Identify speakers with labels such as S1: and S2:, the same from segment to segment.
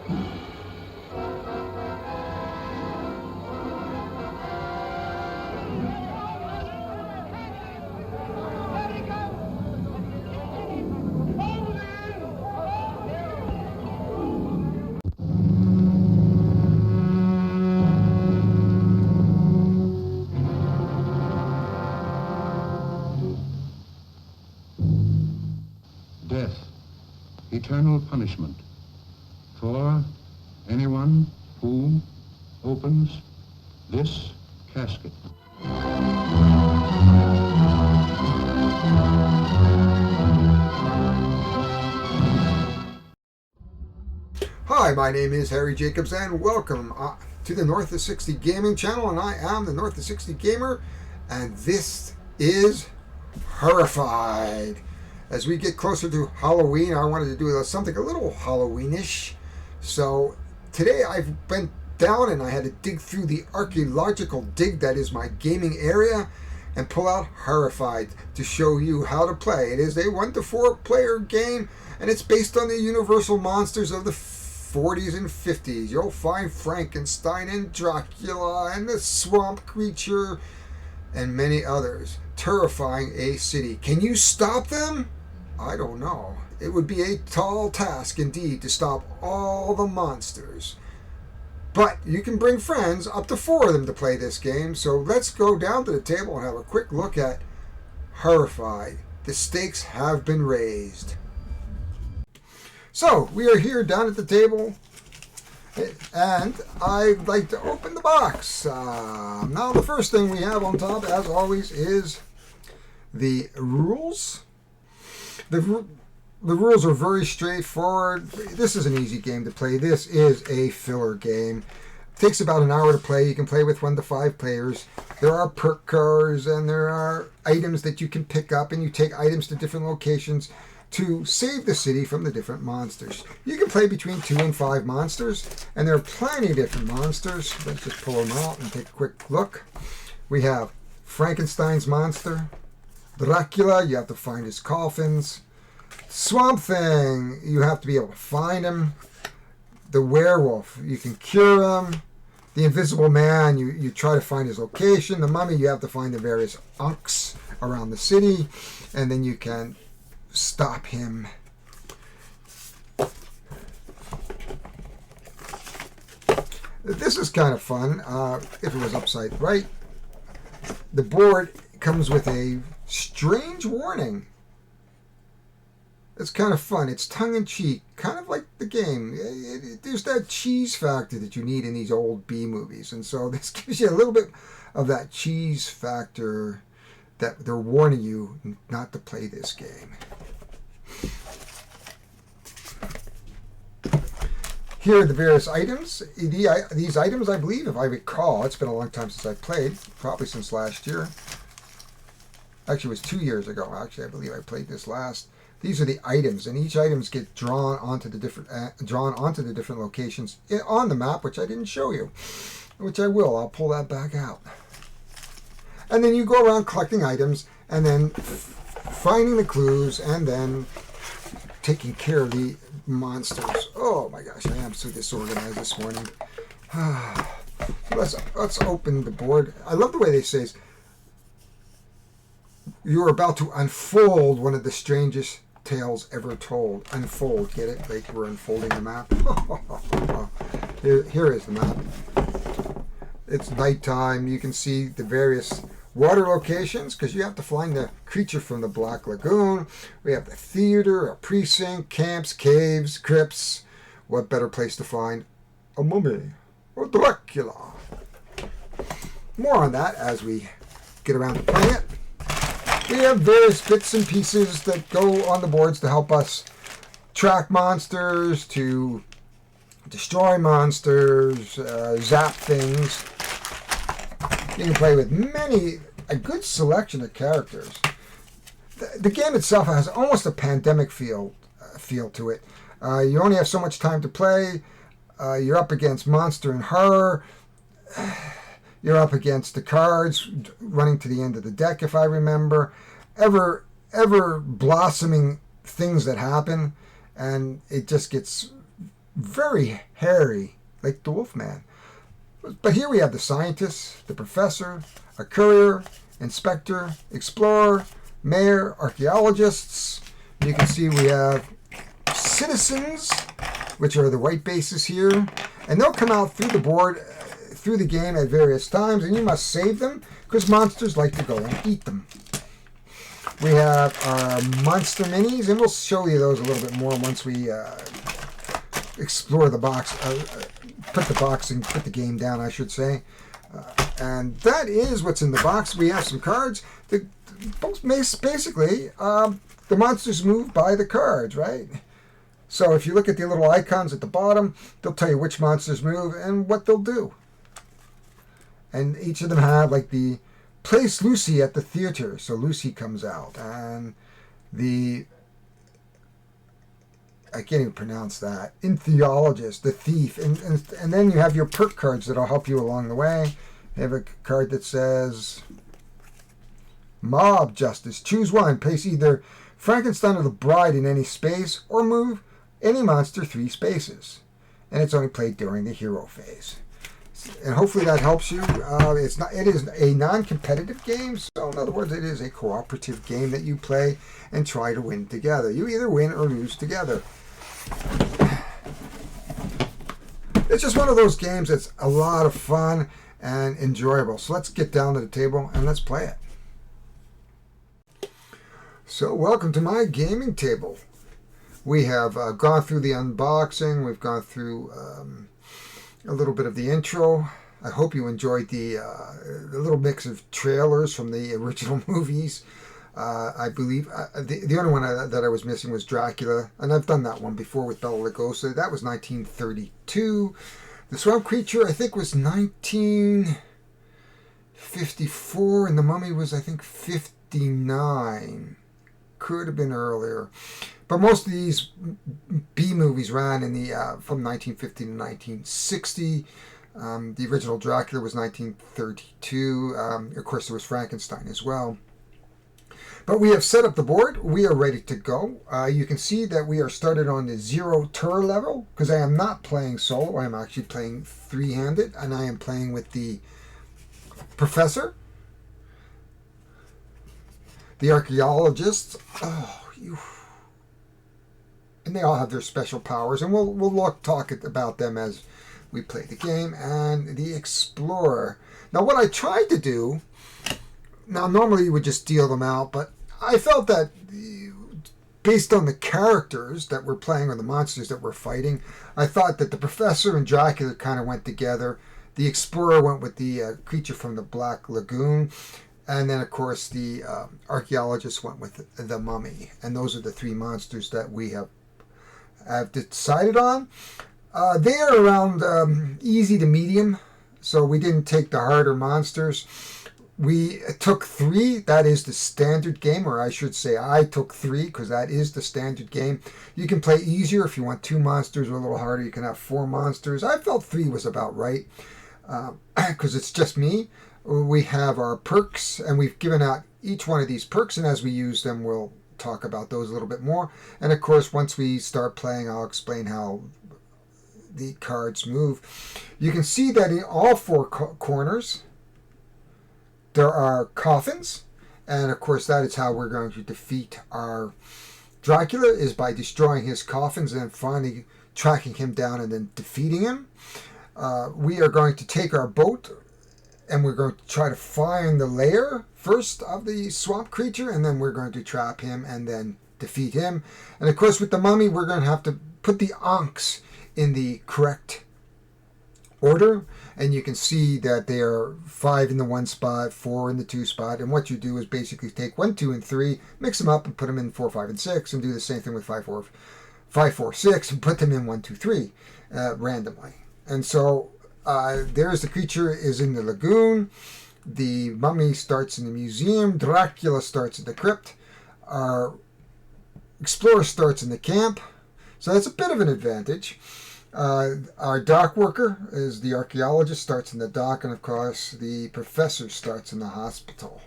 S1: Death, eternal punishment for anyone who opens this casket.
S2: Hi, my name is Harry Jacobs, and welcome to the North of 60 Gaming channel, and I am the North of 60 Gamer, and this is Horrified. As we get closer to Halloween, I wanted to do something a little Halloweenish. So today I've been down and I had to dig through the archaeological dig that is my gaming area and pull out Horrified to show you how to play. It is a 1 to 4 player game, and it's based on the universal monsters of the 40s and 50s. You'll find Frankenstein and Dracula and the swamp creature and many others, terrifying a city. Can you stop them? I don't know. It would be a tall task indeed to stop all the monsters. But you can bring friends, up to 4 of them, to play this game. So let's go down to the table and have a quick look at Horrified. The stakes have been raised. So we are here down at the table, and I'd like to open the box. Now the first thing we have on top, as always, is the rules. The rules are very straightforward. This is an easy game to play. This is a filler game. It takes about an hour to play. You can play with 1 to 5 players. There are perk cards and there are items that you can pick up, and you take items to different locations to save the city from the different monsters. You can play between 2 and 5 monsters, and there are plenty of different monsters. Let's just pull them out and take a quick look. We have Frankenstein's monster. Dracula, you have to find his coffins. Swamp Thing, you have to be able to find him. The werewolf, you can cure him. The Invisible Man, you try to find his location. The Mummy, you have to find the various unks around the city, and then you can stop him. This is kind of fun if it was upside right. The board comes with a strange warning. It's kind of fun. It's tongue-in-cheek, kind of like the game. There's that cheese factor that you need in these old B movies, and so this gives you a little bit of that cheese factor that they're warning you not to play this game. Here are the various items. These items, I believe, if I recall, it's been a long time since I played, probably since last year. Actually, it was 2 years ago. Actually, I believe I played this last. These are the items, and each items get drawn onto the different locations on the map, which I didn't show you, which I will. I'll pull that back out. And then you go around collecting items, and then finding the clues, and then taking care of the monsters. Oh my gosh, I am so disorganized this morning. Let's open the board. I love the way they say you're about to unfold one of the strangest tales ever told. Unfold, get it? Like we're unfolding the map. Here is the map. It's nighttime. You can see the various water locations because you have to find the creature from the Black Lagoon. We have the theater, a precinct, camps, caves, crypts. What better place to find a mummy or Dracula? More on that as we get around to playing it. We have various bits and pieces that go on the boards to help us track monsters, to destroy monsters, zap things. You can play with a good selection of characters. The game itself has almost a pandemic feel to it. You only have so much time to play. You're up against monster and horror. You're up against the cards running to the end of the deck, if I remember. Ever blossoming things that happen, and it just gets very hairy, like the Wolfman. But here we have the scientist, the professor, a courier, inspector, explorer, mayor, archaeologists. You can see we have citizens, which are the white bases here, and they'll come out through the board, through the game at various times, and you must save them because monsters like to go and eat them. We have our monster minis, and we'll show you those a little bit more once we explore the box, put the game down, I should say. And that is what's in the box. We have some cards. Basically, the monsters move by the cards, right? So if you look at the little icons at the bottom, they'll tell you which monsters move and what they'll do. And each of them have like the place Lucy at the theater. So Lucy comes out. And I can't even pronounce that. Entheologist, the thief. And then you have your perk cards that'll help you along the way. You have a card that says Mob Justice. Choose one. Place either Frankenstein or the Bride in any space or move any monster 3 spaces. And it's only played during the hero phase. And hopefully that helps you. It is a non-competitive game, so in other words, it is a cooperative game that you play and try to win together. You either win or lose together. It's just one of those games that's a lot of fun and enjoyable. So let's get down to the table and let's play it. So welcome to my gaming table. We have gone through the unboxing. We've gone through a little bit of the intro. I hope you enjoyed the little mix of trailers from the original movies. I believe the only one that I was missing was Dracula, and I've done that one before with Bela Lugosi. That was 1932. The Swamp Creature, I think, was 1954, and The Mummy was, I think, 59. Could have been earlier. But most of these B movies ran in the from 1950 to 1960. The original Dracula was 1932. Of course, there was Frankenstein as well. But we have set up the board. We are ready to go. You can see that we are started on the 0 tour level because I am not playing solo. I am actually playing 3-handed, and I am playing with the professor, the archaeologists. And they all have their special powers, and we'll talk about them as we play the game. And the explorer. Now, what I tried to do, normally you would just deal them out, but I felt that based on the characters that we're playing or the monsters that we're fighting, I thought that the professor and Dracula kind of went together. The explorer went with the creature from the Black Lagoon. And then, of course, the archaeologist went with the mummy. And those are the 3 monsters that we have decided on. They are around easy to medium, so we didn't take the harder monsters. We took 3. That is the standard game, or I should say I took 3 because that is the standard game. You can play easier if you want 2 monsters, or a little harder. You can have 4 monsters. I felt 3 was about right because it's just me. We have our perks, and we've given out each one of these perks, and as we use them, we'll talk about those a little bit more. And of course, once we start playing, I'll explain how the cards move. You can see that in all 4 corners, there are coffins, and of course, that is how we're going to defeat our Dracula, is by destroying his coffins and finally tracking him down and then defeating him. We are going to take our boat, and we're going to try to find the lair first of the swamp creature, and then we're going to trap him and then defeat him. And of course, with the mummy, we're going to have to put the ankhs in the correct order. And you can see that they are 5 in the 1 spot, 4 in the 2 spot. And what you do is basically take 1, 2, and 3, mix them up and put them in 4, 5, and 6, and do the same thing with 5, 4, 6, and put them in 1, 2, 3 randomly. And so there's the creature is in the lagoon. The mummy starts in the museum. Dracula starts in the crypt. Our explorer starts in the camp. So that's a bit of an advantage. Our dock worker is the archaeologist, starts in the dock, and of course the professor starts in the hospital.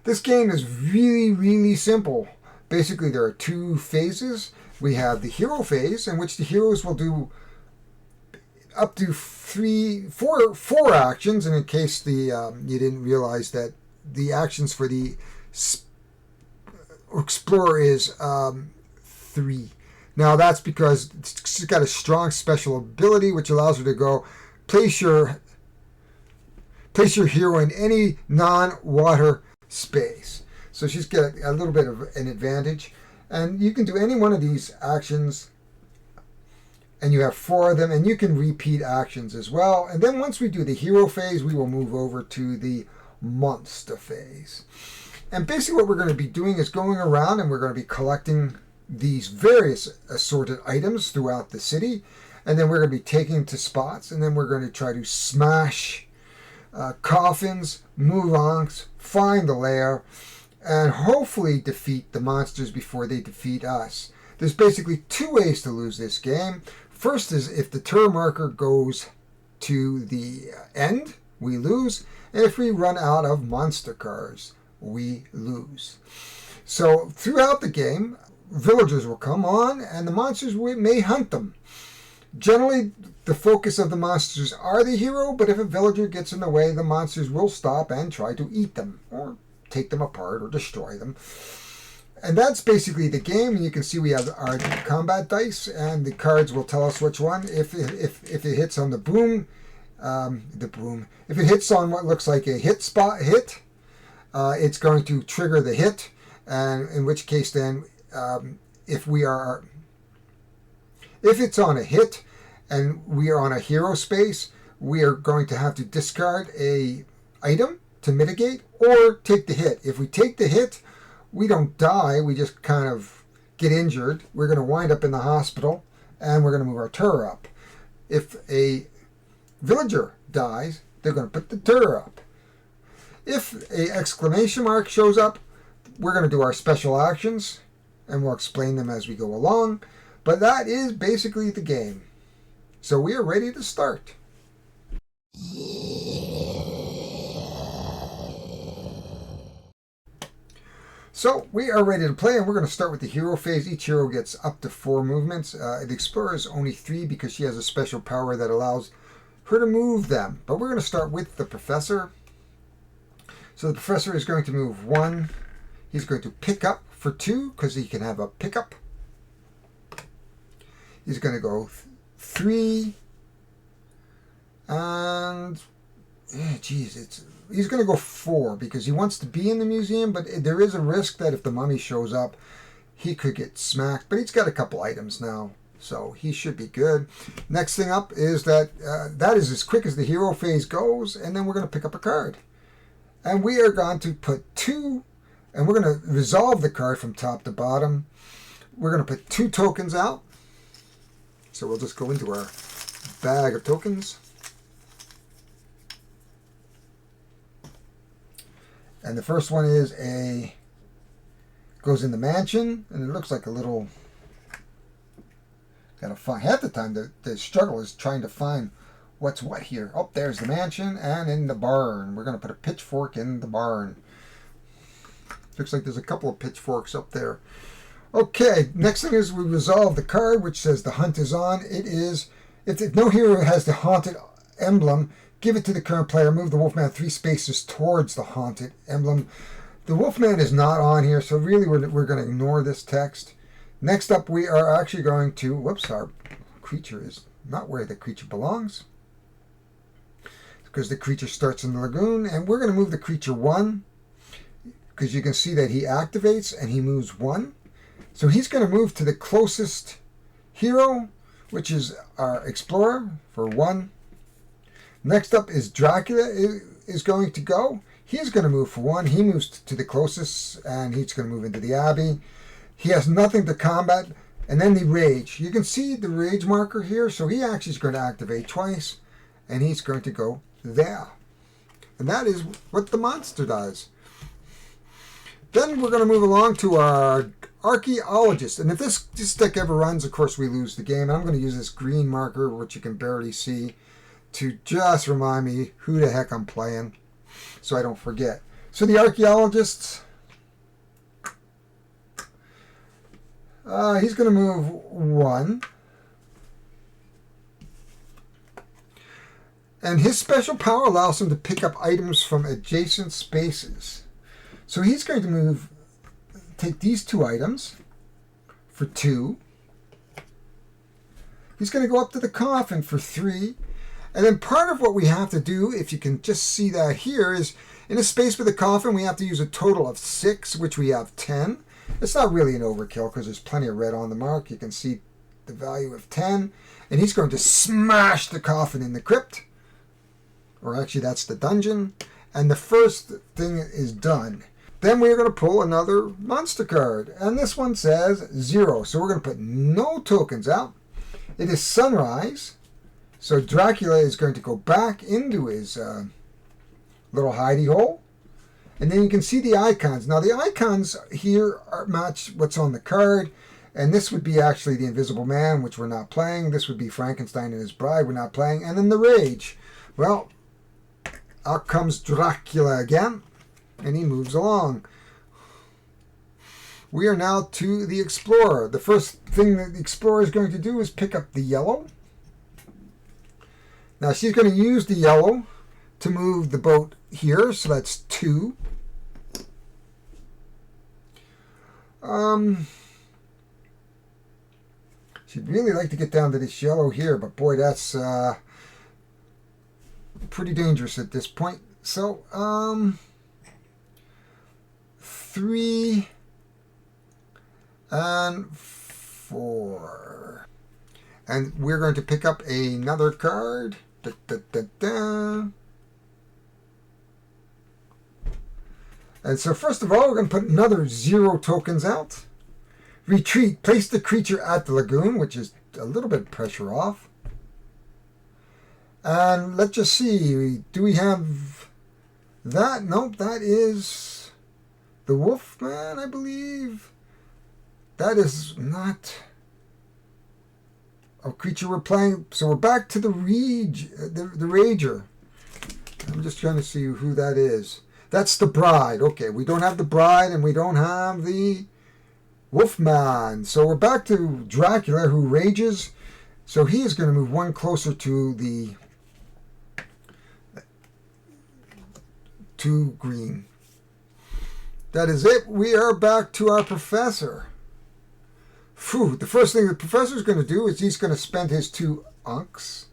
S2: This game is really, really simple. Basically, there are 2 phases. we have the hero phase, in which the heroes will do up to four actions. And in case you didn't realize that the actions for the explorer is 3. Now that's because she's got a strong special ability which allows her to go place your hero in any non-water space. So she's got a little bit of an advantage. And you can do any one of these actions, and you have 4 of them, and you can repeat actions as well. And then once we do the hero phase, we will move over to the monster phase. And basically what we're going to be doing is going around, and we're going to be collecting these various assorted items throughout the city. And then we're going to be taking to spots, and then we're going to try to smash coffins, murongs, find the lair, and hopefully defeat the monsters before they defeat us. There's basically 2 ways to lose this game. First is if the turn marker goes to the end, we lose. And if we run out of monster cars, we lose. So throughout the game, villagers will come on, and the monsters may hunt them. Generally, the focus of the monsters are the hero, but if a villager gets in the way, the monsters will stop and try to eat them, or take them apart, or destroy them. And that's basically the game. And you can see we have our combat dice, and the cards will tell us which one. If it hits on the boom, if it hits on what looks like a hit, it's going to trigger the hit. And in which case, then, if it's on a hit and we are on a hero space, we are going to have to discard a item to mitigate, or take the hit. If we take the hit, we don't die, we just kind of get injured. We're going to wind up in the hospital, and we're going to move our tur up. If a villager dies, they're going to put the tur up. If an exclamation mark shows up, we're going to do our special actions, and we'll explain them as we go along. But that is basically the game. So we are ready to start. So we are ready to play, and we're going to start with the hero phase. Each hero gets up to 4 movements. The explorer is only 3 because she has a special power that allows her to move them. But we're going to start with the professor. So the professor is going to move 1. He's going to pick up for 2 because he can have a pickup. He's going to go 3. And he's going to go 4 because he wants to be in the museum, but there is a risk that if the mummy shows up, he could get smacked. But he's got a couple items now, so he should be good. Next thing up is that is as quick as the hero phase goes, and then we're going to pick up a card. And we are going to put 2, and we're going to resolve the card from top to bottom. We're going to put 2 tokens out. So we'll just go into our bag of tokens. And the first one goes in the mansion, and it looks like a little, gotta find, half the time the struggle is trying to find what's what here. Oh, there's the mansion, and in the barn. We're gonna put a pitchfork in the barn. Looks like there's a couple of pitchforks up there. Okay, next thing is we resolve the card, which says the hunt is on. It is, if no hero has the haunted emblem, give it to the current player. Move the Wolfman 3 spaces towards the haunted emblem. The Wolfman is not on here, so really we're going to ignore this text. Next up, we are actually going to, whoops, our creature is not where the creature belongs, because the creature starts in the lagoon, and we're going to move the creature 1, because you can see that he activates, and he moves 1. So he's going to move to the closest hero, which is our explorer, for 1. Next up is Dracula is going to go. He's going to move for 1. He moves to the closest, and he's going to move into the Abbey. He has nothing to combat. And then the Rage. You can see the Rage marker here, so he actually is going to activate twice, and he's going to go there. And that is what the monster does. Then we're going to move along to our Archaeologist. And if this deck ever runs, of course, we lose the game. I'm going to use this green marker, which you can barely see, to just remind me who the heck I'm playing, so I don't forget. So the Archaeologists, He's going to move 1. And his special power allows him to pick up items from adjacent spaces. So he's going to take these 2 items for 2. He's going to go up to the coffin for 3. And then part of what we have to do, if you can just see that here, is in a space with a coffin, we have to use a total of 6, which we have 10. It's not really an overkill because there's plenty of red on the mark. You can see the value of 10. And he's going to smash the coffin in the crypt. Or actually, that's the dungeon. And the first thing is done. Then we're going to pull another monster card. And this one says 0. So we're going to put no tokens out. It is sunrise. So Dracula is going to go back into his little hidey hole. And then you can see the icons. Now the icons here match what's on the card. And this would be actually the Invisible Man, which we're not playing. This would be Frankenstein and his bride, we're not playing. And then the Rage. Well, out comes Dracula again. And he moves along. We are now to the Explorer. The first thing that the Explorer is going to do is pick up the yellow. Now she's going to use the yellow to move the boat here. So that's 2. She'd really like to get down to this yellow here, but boy, that's pretty dangerous at this point. So, 3 and 4. And we're going to pick up another card. Da, da, da, da. And so first of all, we're going to put another 0 tokens out. Retreat. Place the creature at the lagoon, which is a little bit of pressure off. And let's just see. Do we have that? Nope, that is the Wolfman, I believe. That is not a creature we're playing. So we're back to the Rager. I'm just trying to see who that is. That's the Bride. Okay, we don't have the Bride and we don't have the Wolfman. So we're back to Dracula, who rages. So he is going to move 1 closer to the 2 green. That is it. We are back to our professor. Phew, the first thing the professor is going to do is he's going to spend his 2 unks.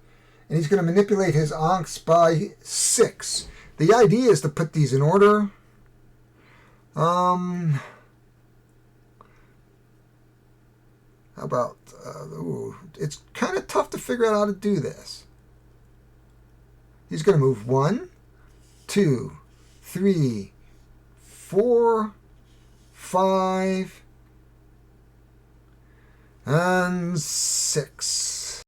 S2: And he's going to manipulate his unks by 6. The idea is to put these in order. How about, it's kind of tough to figure out how to do this. He's going to move 1, 2, 3, 4, 5, and 6.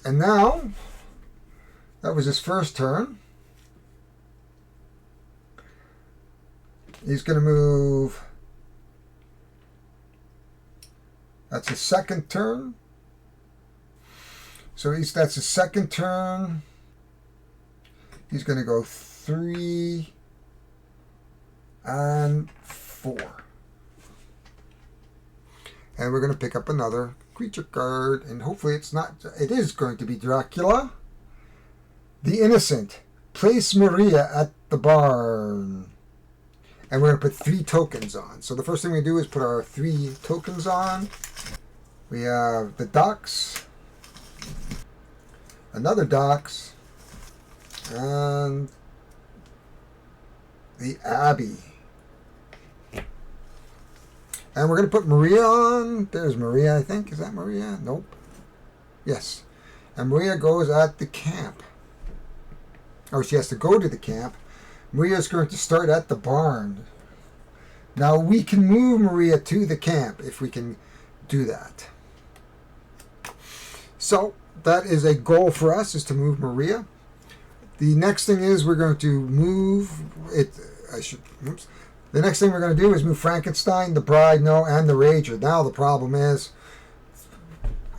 S2: And now, that was his first turn. He's going to move. That's his second turn. So that's his second turn. He's going to go 3 and 4. And we're going to pick up another creature card. And hopefully it is going to be Dracula. The Innocent. Place Maria at the barn. And we're going to put 3 tokens on. So the first thing we do is put our 3 tokens on. We have the docks, another docks, and the Abbey. And we're going to put Maria on. There's Maria, I think. Is that Maria? Nope. Yes. And Maria goes at the camp. Oh, she has to go to the camp. Maria's going to start at the barn. Now, we can move Maria to the camp if we can do that. So, that is a goal for us, is to move Maria. The next thing is we're going to move it. The next thing we're going to do is move Frankenstein, the Bride, and the Rager. Now, the problem is,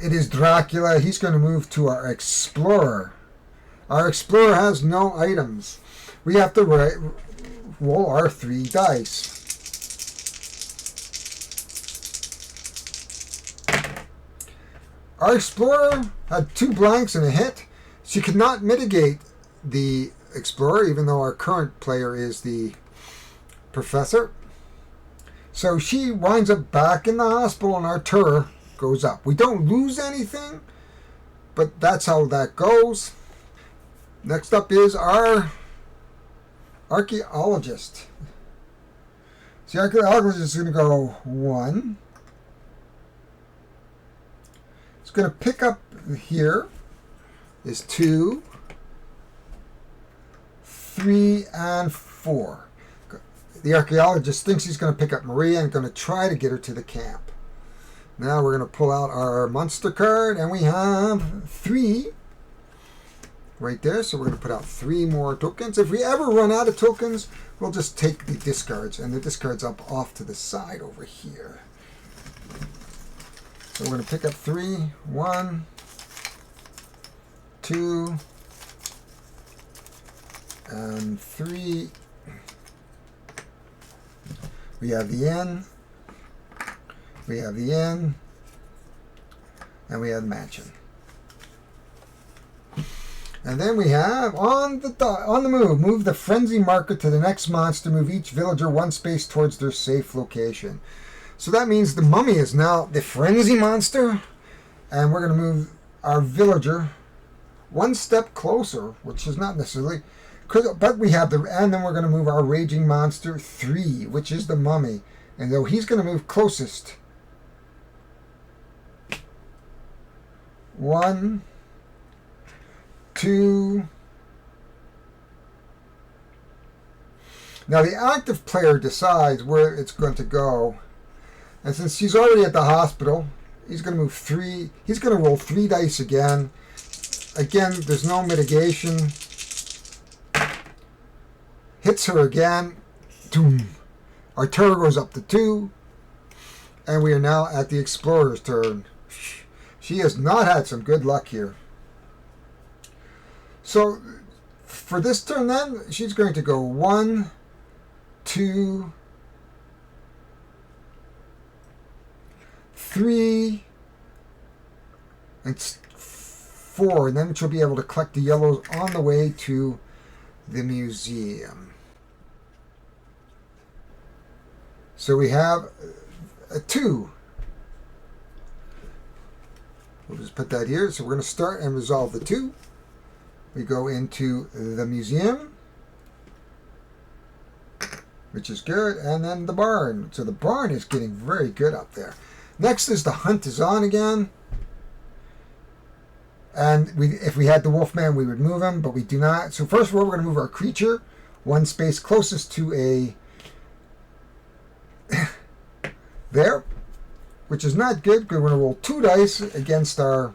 S2: it is Dracula. He's going to move to our Explorer. Our Explorer has no items. We have to roll our 3 dice. Our explorer had 2 blanks and a hit. She could not mitigate the explorer, even though our current player is the professor. So she winds up back in the hospital and our tour goes up. We don't lose anything, but that's how that goes. Next up is our archaeologist. So the archaeologist is going to go 1. It's going to pick up here is 2, 3, and 4. The archaeologist thinks he's going to pick up Maria and going to try to get her to the camp. Now we're going to pull out our monster card, and we have 3 right there. So we're going to put out 3 more tokens. If we ever run out of tokens, we'll just take the discards, and the discards up off to the side over here. So we're going to pick up 3. 1, 2, and 3. We have the N, we have the N, and we have mansion. And then we have on the move the frenzy marker to the next monster. Move each villager 1 space towards their safe location. So that means the mummy is now the frenzy monster, and we're going to move our villager 1 step closer, which is not necessarily. But we have and then we're going to move our raging monster 3, which is the mummy. And though he's going to move closest. 1, 2. Now the active player decides where it's going to go. And since he's already at the hospital, he's going to move 3. He's going to roll 3 dice again. Again, there's no mitigation. Hits her again. Doom. Our turn goes up to 2. And we are now at the explorer's turn. She has not had some good luck here. So for this turn then, she's going to go 1, 2, 3, and 4. And then she'll be able to collect the yellows on the way to the museum. So we have a 2. We'll just put that here. So we're going to start and resolve the 2. We go into the museum, which is good, and then the barn. So the barn is getting very good up there. Next is the hunt is on again. And if we had the Wolfman, we would move him, but we do not. So first of all, we're going to move our creature 1 space closest to a there, which is not good because we're going to roll 2 dice against our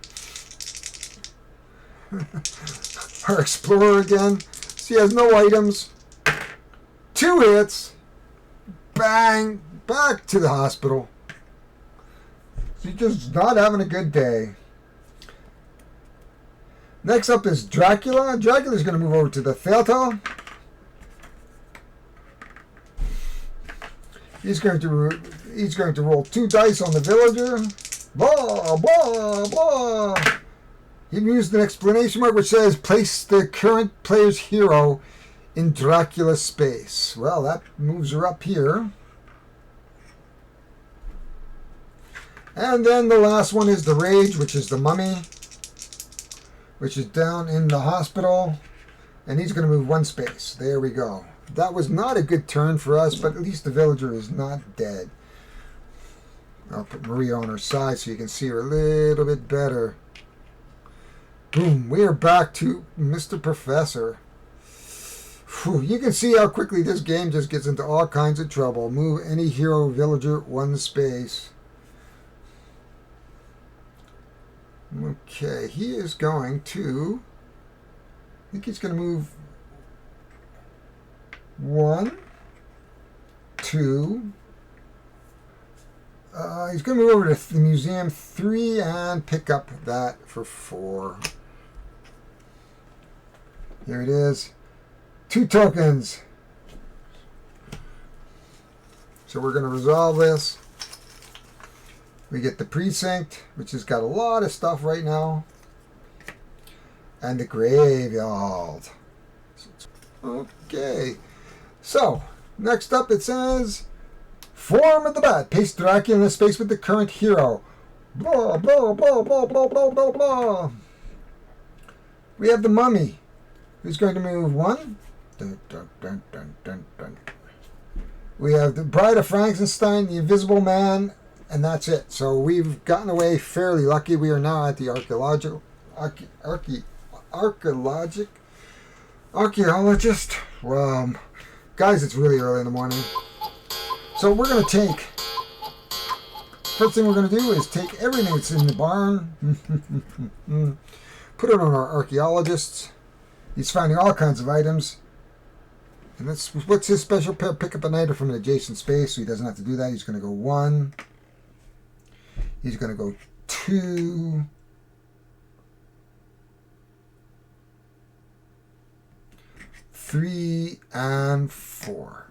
S2: our explorer again. She has no items. 2 hits. Bang. Back to the hospital. She's just not having a good day. Next up is Dracula. Dracula's going to move over to the theater. He's going to roll 2 dice on the villager. Blah, blah, blah. He used an exclamation mark which says, place the current player's hero in Dracula's space. Well, that moves her up here. And then the last one is the Rage, which is the mummy, which is down in the hospital. And he's going to move 1 space. There we go. That was not a good turn for us, but at least the villager is not dead. I'll put Maria on her side so you can see her a little bit better. Boom, we are back to Mr. Professor. Whew, you can see how quickly this game just gets into all kinds of trouble. Move any hero villager 1 space. Okay, he is going to... I think he's going to move 1, 2. He's going to move over to the museum 3 and pick up that for 4. Here it is. 2 tokens. So we're going to resolve this. We get the precinct, which has got a lot of stuff right now. And the graveyard. Okay. So, next up it says, Form of the Bat. Paste Dracula in the space with the current hero. Blah, blah, blah, blah, blah, blah, blah, blah. We have the Mummy, who's going to move 1. Dun, dun, dun, dun, dun, dun. We have the Bride of Frankenstein, the Invisible Man, and that's it. So we've gotten away fairly lucky. We are now at the archaeologist. Guys, it's really early in the morning. So we're going to take... First thing we're going to do is take everything that's in the barn. Put it on our archaeologist. He's finding all kinds of items. And what's his special pair? Pick up an item from an adjacent space, so he doesn't have to do that. He's going to go 1. He's going to go 2. 3 and 4.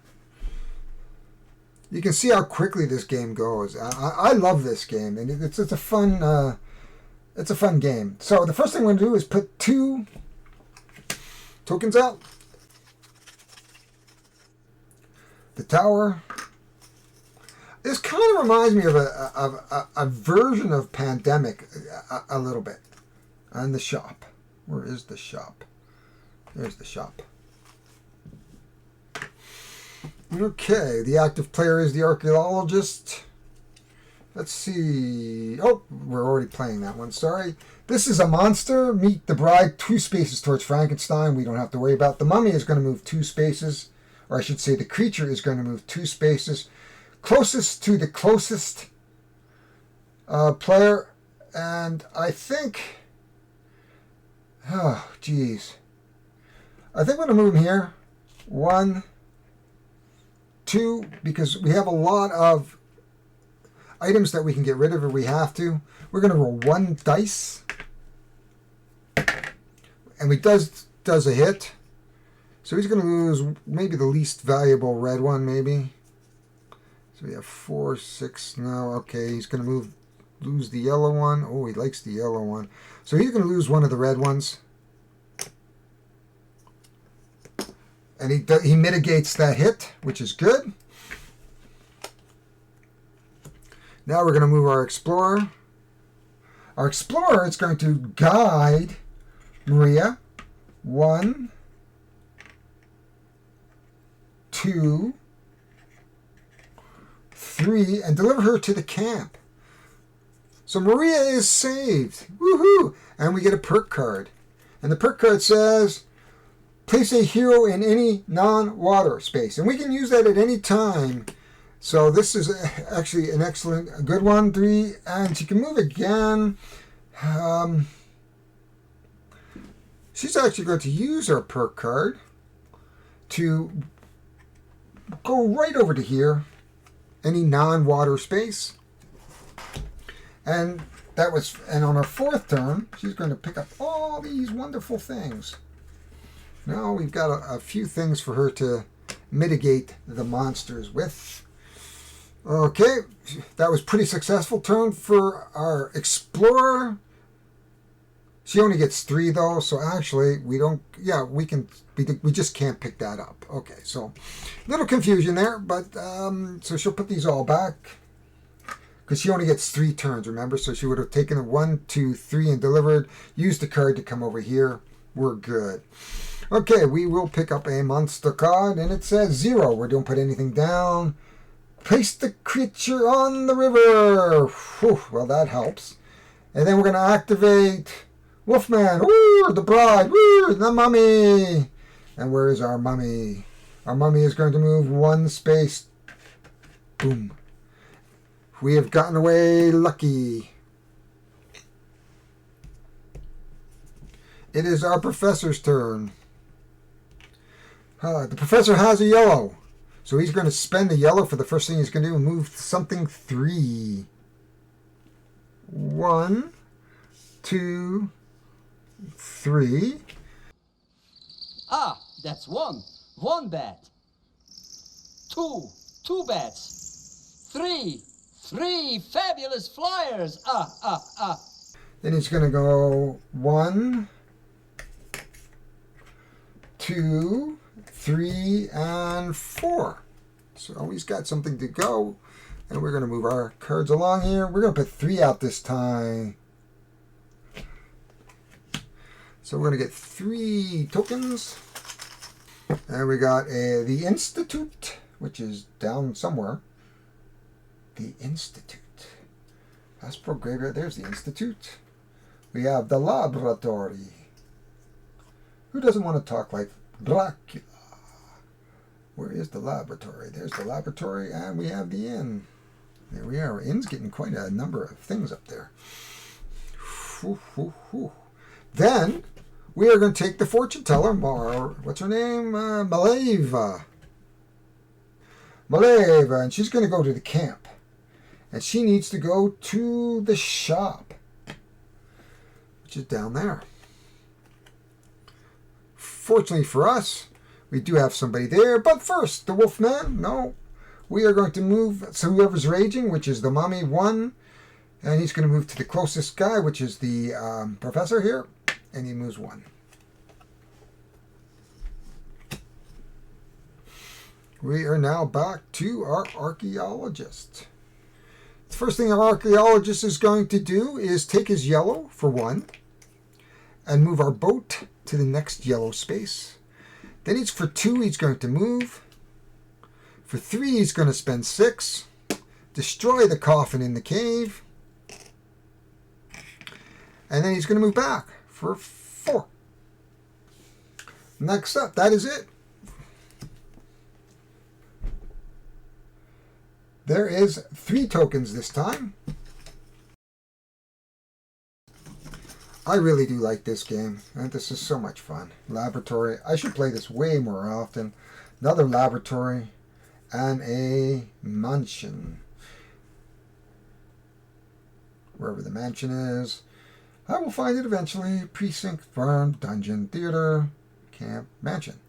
S2: You can see how quickly this game goes. I love this game, and it's a fun game. So the first thing we're going to do is put 2 tokens out. The tower. This kind of reminds me of a version of Pandemic a little bit. And the shop. Where is the shop? There's the shop. Okay, the active player is the archaeologist. Let's see. Oh, we're already playing that one. Sorry. This is a monster. Meet the bride 2 spaces towards Frankenstein. We don't have to worry about. The mummy is going to move 2 spaces. Or I should say the creature is going to move 2 spaces. Closest to the closest player. And I think... Oh, geez. I think I'm going to move him here. 1, 2, because we have a lot of items that we can get rid of if we have to. We're going to roll 1 dice. And we does a hit. So he's going to lose maybe the least valuable red one, maybe. So we have 4, 6 now. Okay, he's going to lose the yellow one. Oh, he likes the yellow one. So he's going to lose one of the red ones. And he mitigates that hit, which is good. Now we're going to move our explorer. Our explorer is going to guide Maria. 1, 2, 3, and deliver her to the camp. So Maria is saved. Woohoo! And we get a perk card. And the perk card says, place a hero in any non-water space. And we can use that at any time. So this is actually a good one. 3, and she can move again. She's actually going to use her perk card to go right over to here. Any non-water space. And on our 4th turn, she's going to pick up all these wonderful things. Now we've got a few things for her to mitigate the monsters with. Okay, that was pretty successful turn for our explorer. She only gets 3 though, so actually we just can't pick that up. Okay, so little confusion there, but so she'll put these all back because she only gets 3 turns, remember? So she would have taken it 1, 2, 3 and delivered, used the card to come over here. We're good. Okay, we will pick up a monster card, and it says 0. We don't put anything down. Place the creature on the river. Whew, well, that helps. And then we're going to activate Wolfman. Woo, the bride. Woo, the mummy. And where is our mummy? Our mummy is going to move 1 space. Boom. We have gotten away lucky. It is our professor's turn. The professor has a yellow. So he's going to spend the yellow for the first thing he's going to do. Move something 3. 1, 2, 3.
S3: Ah, that's 1. 1 bet. 2 bets. 3 3 fabulous flyers.
S2: Then he's going to go 1, 2, 3, and 4. So he's got something to go. And we're going to move our cards along here. We're going to put 3 out this time. So we're going to get 3 tokens. And we got the Institute, which is down somewhere. The Institute. Hospital Graveyard. There's the Institute. We have the Laboratory. Who doesn't want to talk like Dracula? Where is the laboratory? There's the laboratory, and we have the inn. There we are. Inn's getting quite a number of things up there. Then we are going to take the fortune teller, what's her name? Maleva. Maleva, and she's going to go to the camp. And she needs to go to the shop, which is down there. Fortunately for us, we do have somebody there. But first, the Wolfman, no. We are going to move, so whoever's raging, which is the mummy 1, and he's going to move to the closest guy, which is the professor here, and he moves 1. We are now back to our archaeologist. The first thing our archaeologist is going to do is take his yellow for 1 and move our boat to the next yellow space. Then he's for 2, he's going to move. For 3, he's going to spend 6. Destroy the coffin in the cave. And then he's going to move back for 4. Next up, that is it. There is 3 tokens this time. I really do like this game, and this is so much fun. Laboratory. I should play this way more often. Another laboratory and a mansion. Wherever the mansion is. I will find it eventually. Precinct, farm, dungeon, theater, camp, mansion.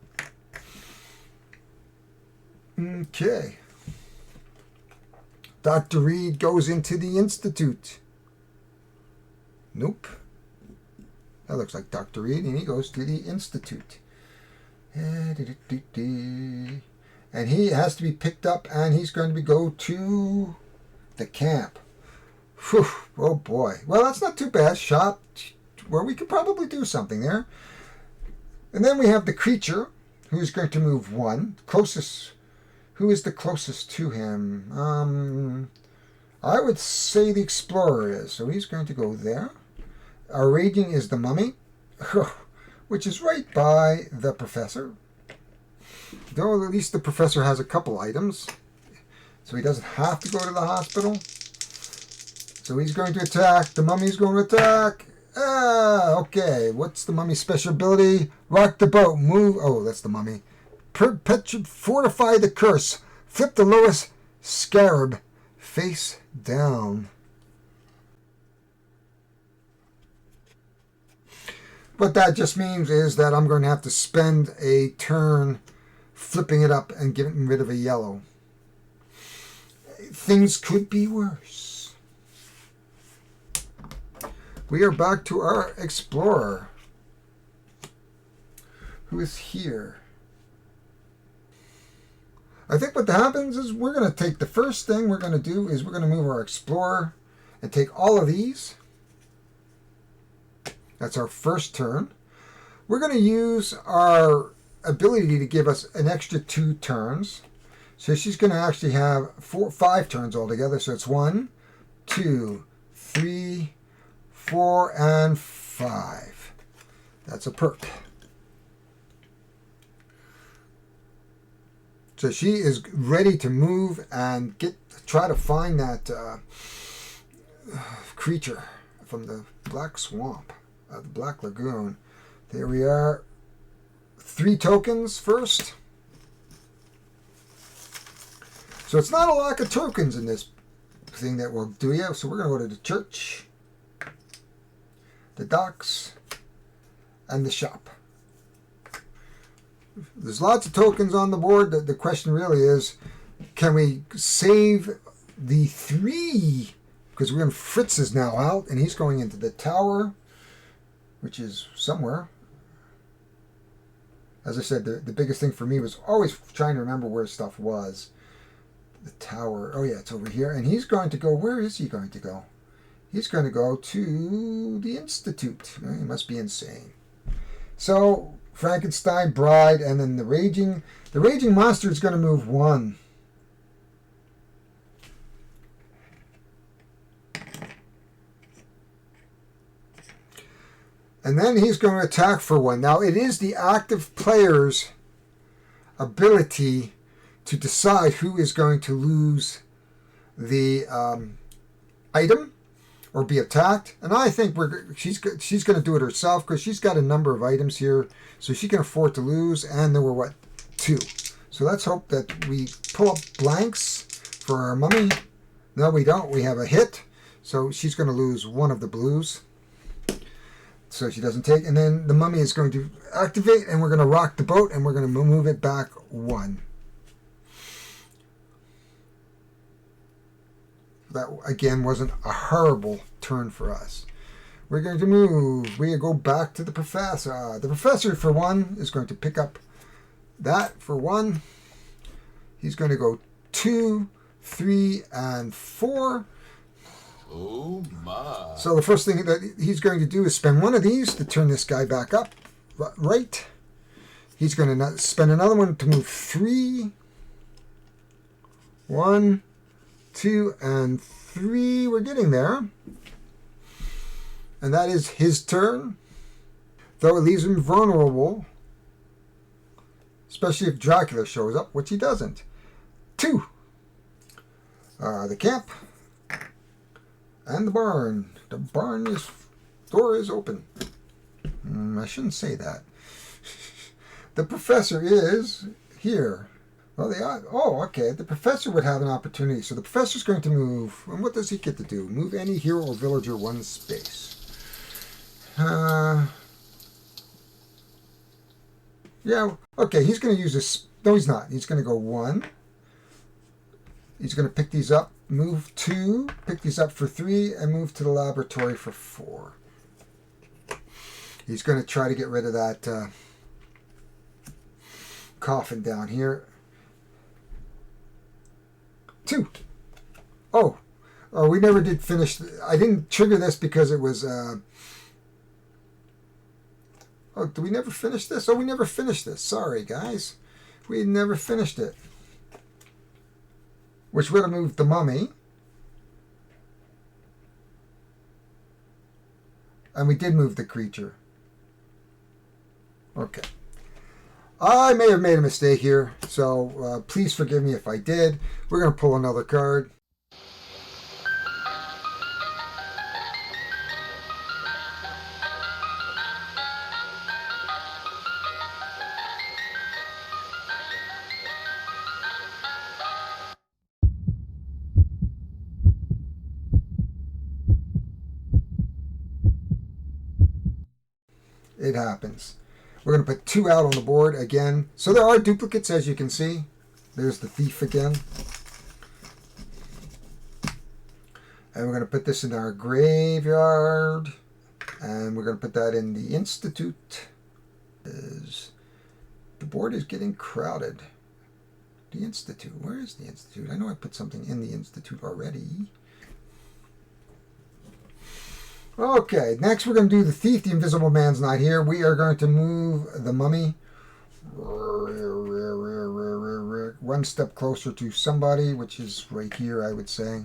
S2: Okay. Dr. Reed goes into the Institute. Nope. That looks like Dr. Reed, and he goes to the Institute. And he has to be picked up, and he's going to go to the camp. Whew, oh boy. Well, that's not too bad. Shop where we could probably do something there. And then we have the creature, who's going to move 1. Closest. Who is the closest to him? I would say the explorer is. So he's going to go there. Our raging is the mummy, which is right by the professor. Though at least the professor has a couple items. So he doesn't have to go to the hospital. So he's going to attack. The mummy's going to attack. Okay. What's the mummy's special ability? Rock the boat. Move. Oh, that's the mummy. Fortify the curse. Flip the lowest scarab face down. What that just means is that I'm going to have to spend a turn flipping it up and getting rid of a yellow. Things could be worse. We are back to our explorer, who is here. I think what happens is we're going to take the first thing we're going to do is we're going to move our explorer and take all of these. That's our first turn. We're going to use our ability to give us an extra 2 turns. So she's going to actually have 5 turns altogether. So it's 1, 2, 3, 4, and 5. That's a perk. So she is ready to move and try to find that creature from the Black Swamp, the Black Lagoon. There we are. 3 tokens first. So it's not a lack of tokens in this thing that we'll do yet. So we're going to go to the church, the docks, and the shop. There's lots of tokens on the board. The question really is, can we save the 3, because we're going Fritz is now out, and he's going into the tower, which is somewhere. As I said, the biggest thing for me was always trying to remember where stuff was. The tower. Oh, yeah, it's over here. And he's going to go... Where is he going to go? He's going to go to the Institute. He must be insane. So, Frankenstein, Bride, and then the Raging Monster is going to move 1. And then he's going to attack for 1. Now, it is the active player's ability to decide who is going to lose the item or be attacked. And I think she's going to do it herself because she's got a number of items here. So she can afford to lose. And there were, 2. So let's hope that we pull up blanks for our mummy. No, we don't. We have a hit. So she's going to lose 1 of the blues. So she doesn't take, and then the mummy is going to activate, and we're going to rock the boat, and we're going to move it back 1. That, again, wasn't a horrible turn for us. We're going to move. We go back to the professor. The professor, for 1, is going to pick up that for 1. He's going to go 2, 3, and 4.
S4: Oh my.
S2: So the first thing that he's going to do is spend 1 of these to turn this guy back up. Right. He's going to spend another one to move 3. 1, 2, and 3. We're getting there. And that is his turn. Though it leaves him vulnerable. Especially if Dracula shows up, which he doesn't. 2. The camp. And the barn. The door is open. I shouldn't say that. The professor is here. Well, okay. The professor would have an opportunity. So the professor's going to move. And what does he get to do? Move any hero or villager 1 space. Yeah, okay. He's going to use this. No, he's not. He's going to go 1. He's going to pick these up. Move 2, pick these up for 3, and move to the laboratory for 4. He's going to try to get rid of that coffin down here. 2. Oh, we never did finish. I didn't trigger this because it was... oh, did we never finish this? Oh, we never finished this. Sorry, guys. We never finished it. Which would have moved the mummy. And we did move the creature. Okay. I may have made a mistake here, so please forgive me if I did. We're going to pull another card. It happens. We're going to put 2 out on the board again. So there are duplicates, as you can see. There's the thief again. And we're going to put this in our graveyard. And we're going to put that in the Institute. The board is getting crowded. The Institute. Where is the Institute? I know I put something in the Institute already. Okay, next we're going to do the thief. The invisible man's not here. We are going to move the mummy 1 step closer to somebody, which is right here, I would say.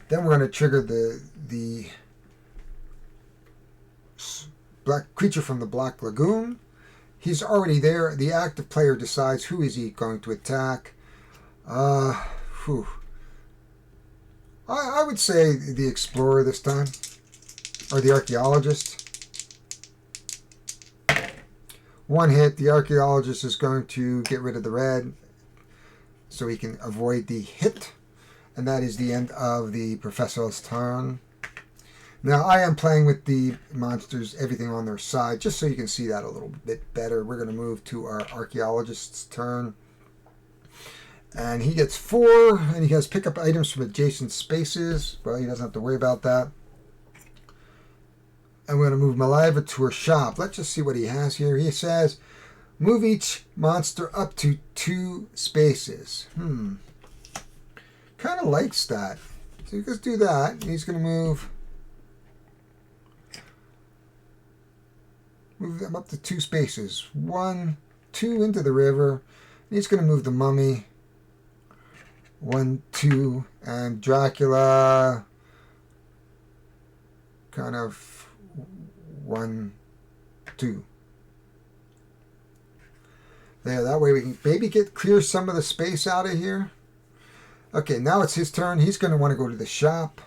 S2: Then we're going to trigger the black creature from the Black Lagoon. He's already there. The active player decides who is he going to attack. I would say the explorer this time, or the archaeologist. 1 hit, the archaeologist is going to get rid of the red so he can avoid the hit. And that is the end of the professor's turn. Now I am playing with the monsters, everything on their side, just so you can see that a little bit better. We're going to move to our archaeologist's turn. And he gets 4, and he has pick up items from adjacent spaces. Well, he doesn't have to worry about that. I'm going to move Maliva to her shop. Let's just see what he has here. He says, move each monster up to 2 spaces. Kind of likes that. So let's do that. He's going to move them up to 2 spaces. 1, 2 into the river. He's going to move the mummy. 1, 2, and Dracula. Kind of 1, 2. There, that way we can maybe clear some of the space out of here. Okay, now it's his turn. He's going to want to go to the shop.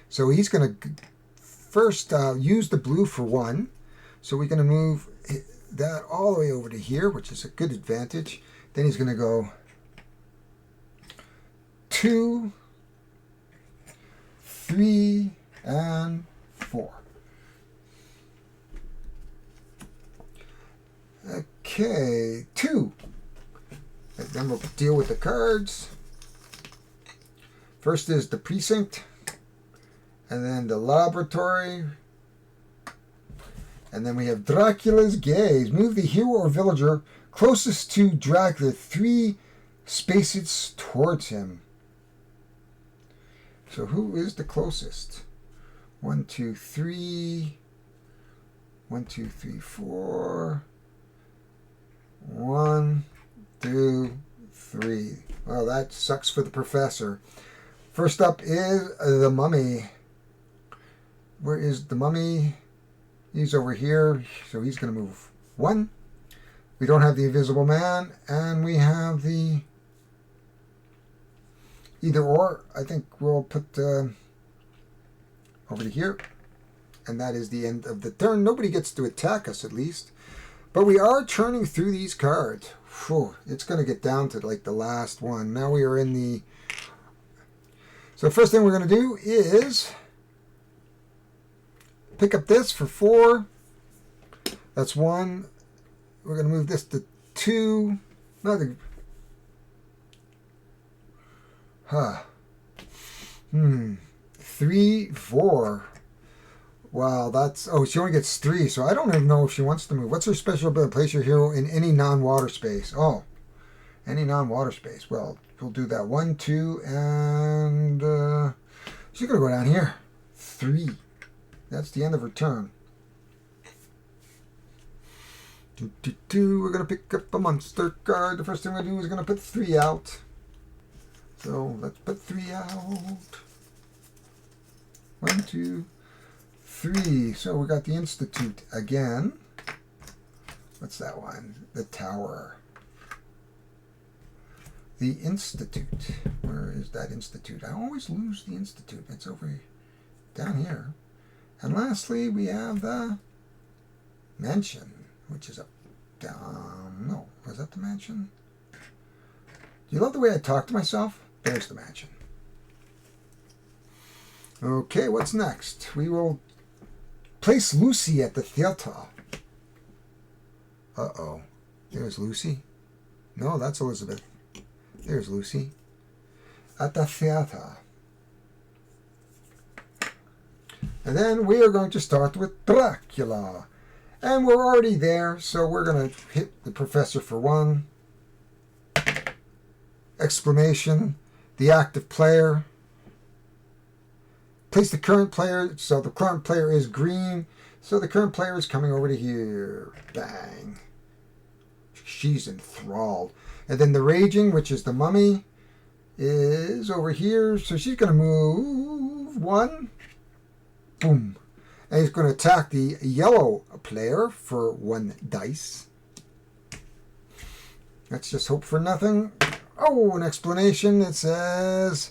S2: So he's going to first use the blue for 1. So we're going to move that all the way over to here, which is a good advantage. Then he's going to go 2, 3, and 4. Okay, 2. And then we'll deal with the cards. First is the precinct, and then the laboratory, and then we have Dracula's gaze. Move the hero or villager closest to Dracula 3 spaces towards him. So who is the closest? 1, 2, 3. 1, 2, 3, 4. 1, 2, 3. Well, that sucks for the professor. First up is the mummy. Where is the mummy? He's over here, so he's going to move 1. We don't have the invisible man, and we have the either or. I think we'll put over to here, and that is the end of the turn. Nobody gets to attack us, at least. But we are churning through these cards. Whew, it's going to get down to like the last one. Now we are in the... So first thing we're going to do is pick up this for 4. That's 1. We're going to move this to 2. Nothing. 3, 4. Wow, that's... Oh, she only gets 3, so I don't even know if she wants to move. What's her special ability? Place your hero in any non-water space. Oh, any non-water space. Well, we'll do that. 1, 2, and... she's going to go down here. 3. That's the end of her turn. We're going to pick up a monster card. The first thing we're going to do is going to put 3 out. So, let's put 3 out. 1, 2... 3. So we got the Institute again. What's that one? The Tower. The Institute. Where is that Institute? I always lose the Institute. It's over down here. And lastly, we have the Mansion, which is up down. No, was that the Mansion? Do you love the way I talk to myself? There's the Mansion. Okay, what's next? We will place Lucy at the theater. Uh-oh. There's Lucy. No, that's Elizabeth. There's Lucy. At the theater. And then we are going to start with Dracula. And we're already there, so we're going to hit the professor for 1. Exclamation. The active player. Place the current player, so the current player is green, so the current player is coming over to here. Bang. She's enthralled. And then the raging, which is the mummy, is over here, so she's going to move 1. Boom. And he's going to attack the yellow player for 1 dice. Let's just hope for nothing. Oh, an explanation. It says,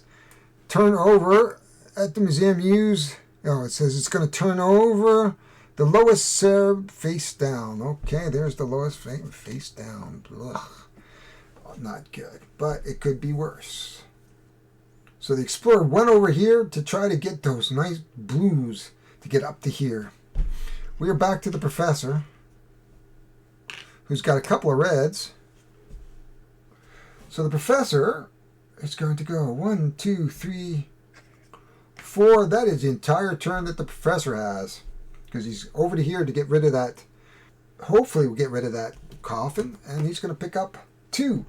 S2: turn over... At the museum, use... Oh, it says it's going to turn over the lowest Serb face down. Okay, there's the lowest face down. Ugh. Not good, but it could be worse. So the explorer went over here to try to get those nice blues to get up to here. We are back to the professor, who's got a couple of reds. So the professor is going to go 1, 2, 3, 4. That is the entire turn that the professor has. Because he's over to here to get rid of that. Hopefully we'll get rid of that coffin. And he's going to pick up 2.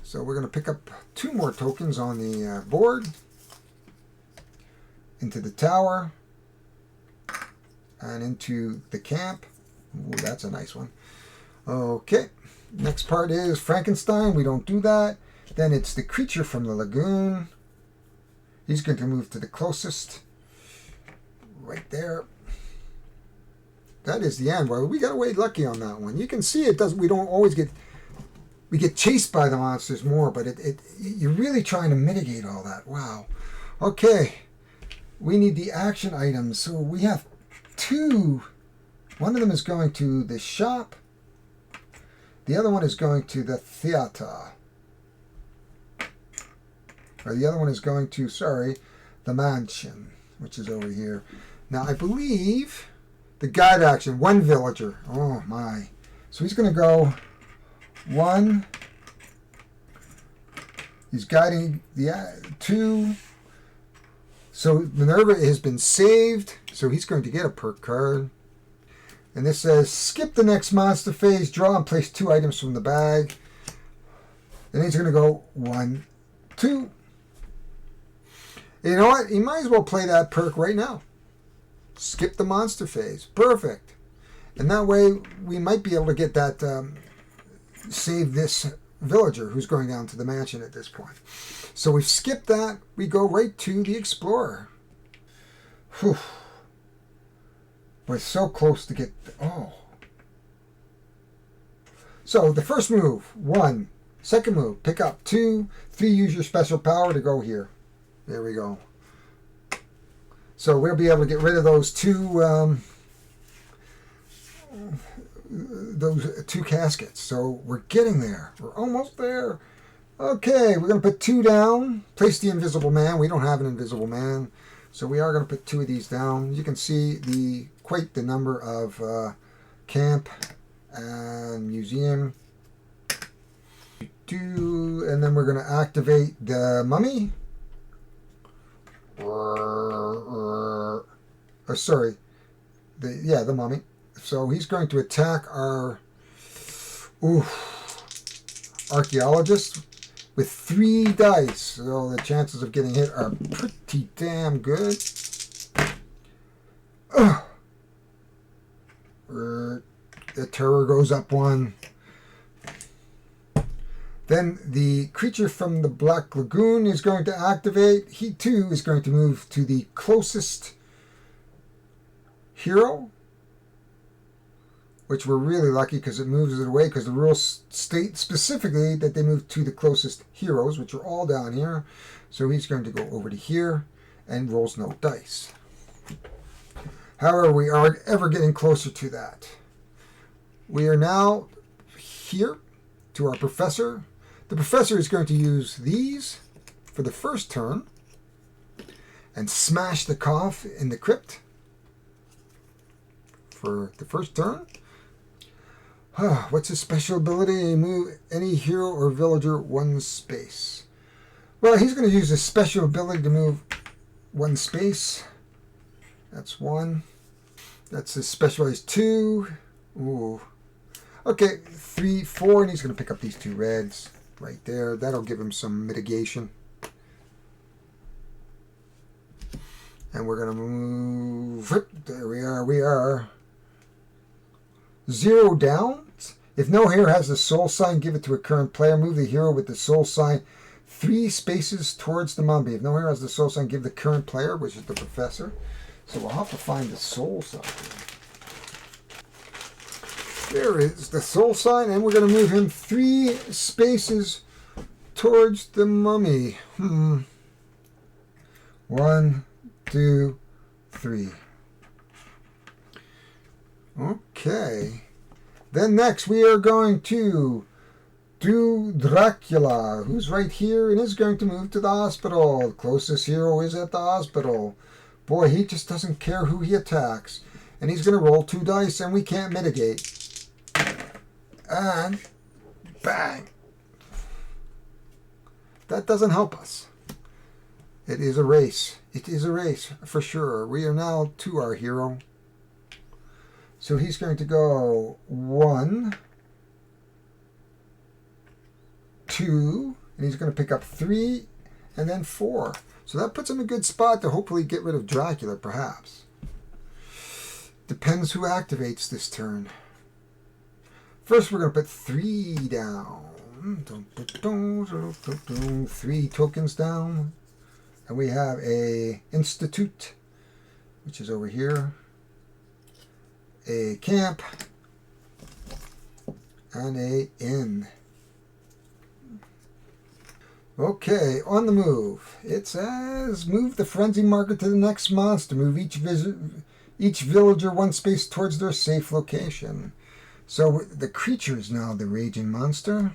S2: So we're going to pick up 2 more tokens on the board. Into the tower. And into the camp. Ooh, that's a nice one. Okay. Next part is Frankenstein. We don't do that. Then it's the creature from the lagoon. He's going to move to the closest. Right there. That is the end. Well, we got away lucky on that one. You can see it does. We don't always get. We get chased by the monsters more, but you're really trying to mitigate all that. Wow. Okay. We need the action items. So we have 2. One of them is going to the shop. The other one is going to the theater. Or the other one is going to, the mansion, which is over here. Now, I believe the guide action, 1 villager. Oh, my. So he's going to go 1. He's guiding the 2. So Minerva has been saved. So he's going to get a perk card. And this says, skip the next monster phase, draw and place 2 items from the bag. Then he's going to go 1, 2. You know what? You might as well play that perk right now. Skip the monster phase. Perfect. And that way, we might be able to get that, save this villager who's going down to the mansion at this point. So we've skipped that. We go right to the explorer. Whew. We're so close to get... Oh. So the first move, 1. Second move, pick up 2. 3, use your special power to go here. There we go. So we'll be able to get rid of those 2 caskets. So we're getting there. We're almost there. Okay, we're going to put 2 down. Place the invisible man. We don't have an invisible man. So we are going to put 2 of these down. You can see quite the number of camp and museum. And then we're going to activate the mummy. The mummy. So he's going to attack our archaeologist with 3 dice. So the chances of getting hit are pretty damn good. The terror goes up 1. Then the creature from the Black Lagoon is going to activate. He too is going to move to the closest hero, which we're really lucky because it moves it away, because the rules state specifically that they move to the closest heroes, which are all down here. So he's going to go over to here and rolls no dice. However, we are ever getting closer to that. We are now here to our professor. The professor is going to use these for the first turn and smash the cough in the crypt for the first turn. What's his special ability? Move any hero or villager 1 space. Well, he's going to use his special ability to move 1 space. That's 1. That's his specialized 2. Ooh. Okay, 3, 4, and he's going to pick up these 2 reds right there. That'll give him some mitigation. And we're going to move. There we are. We are 0 down. If no hero has the soul sign, give it to a current player. Move the hero with the soul sign 3 spaces towards the mummy. If no hero has the soul sign, give the current player, which is the professor. So we'll have to find the soul sign. There is the soul sign, and we're going to move him 3 spaces towards the mummy. 1, 2, 3. Okay. Then next we are going to do Dracula, who's right here and is going to move to the hospital. The closest hero is at the hospital. Boy, he just doesn't care who he attacks. And he's going to roll 2 dice, and we can't mitigate. And bang. that doesn't help us. It is a race. It is a race for sure. We are now to our hero. So he's going to go 1, 2, and he's going to pick up 3 and then 4. So that puts him in a good spot to hopefully get rid of Dracula, perhaps. Depends who activates this turn. First, we're going to put 3 down. 3 tokens down. And we have a Institute, which is over here. A Camp. And a Inn. Okay, on the move. It says, move the frenzy marker to the next monster. Move each villager 1 space towards their safe location. So the creature is now the raging monster.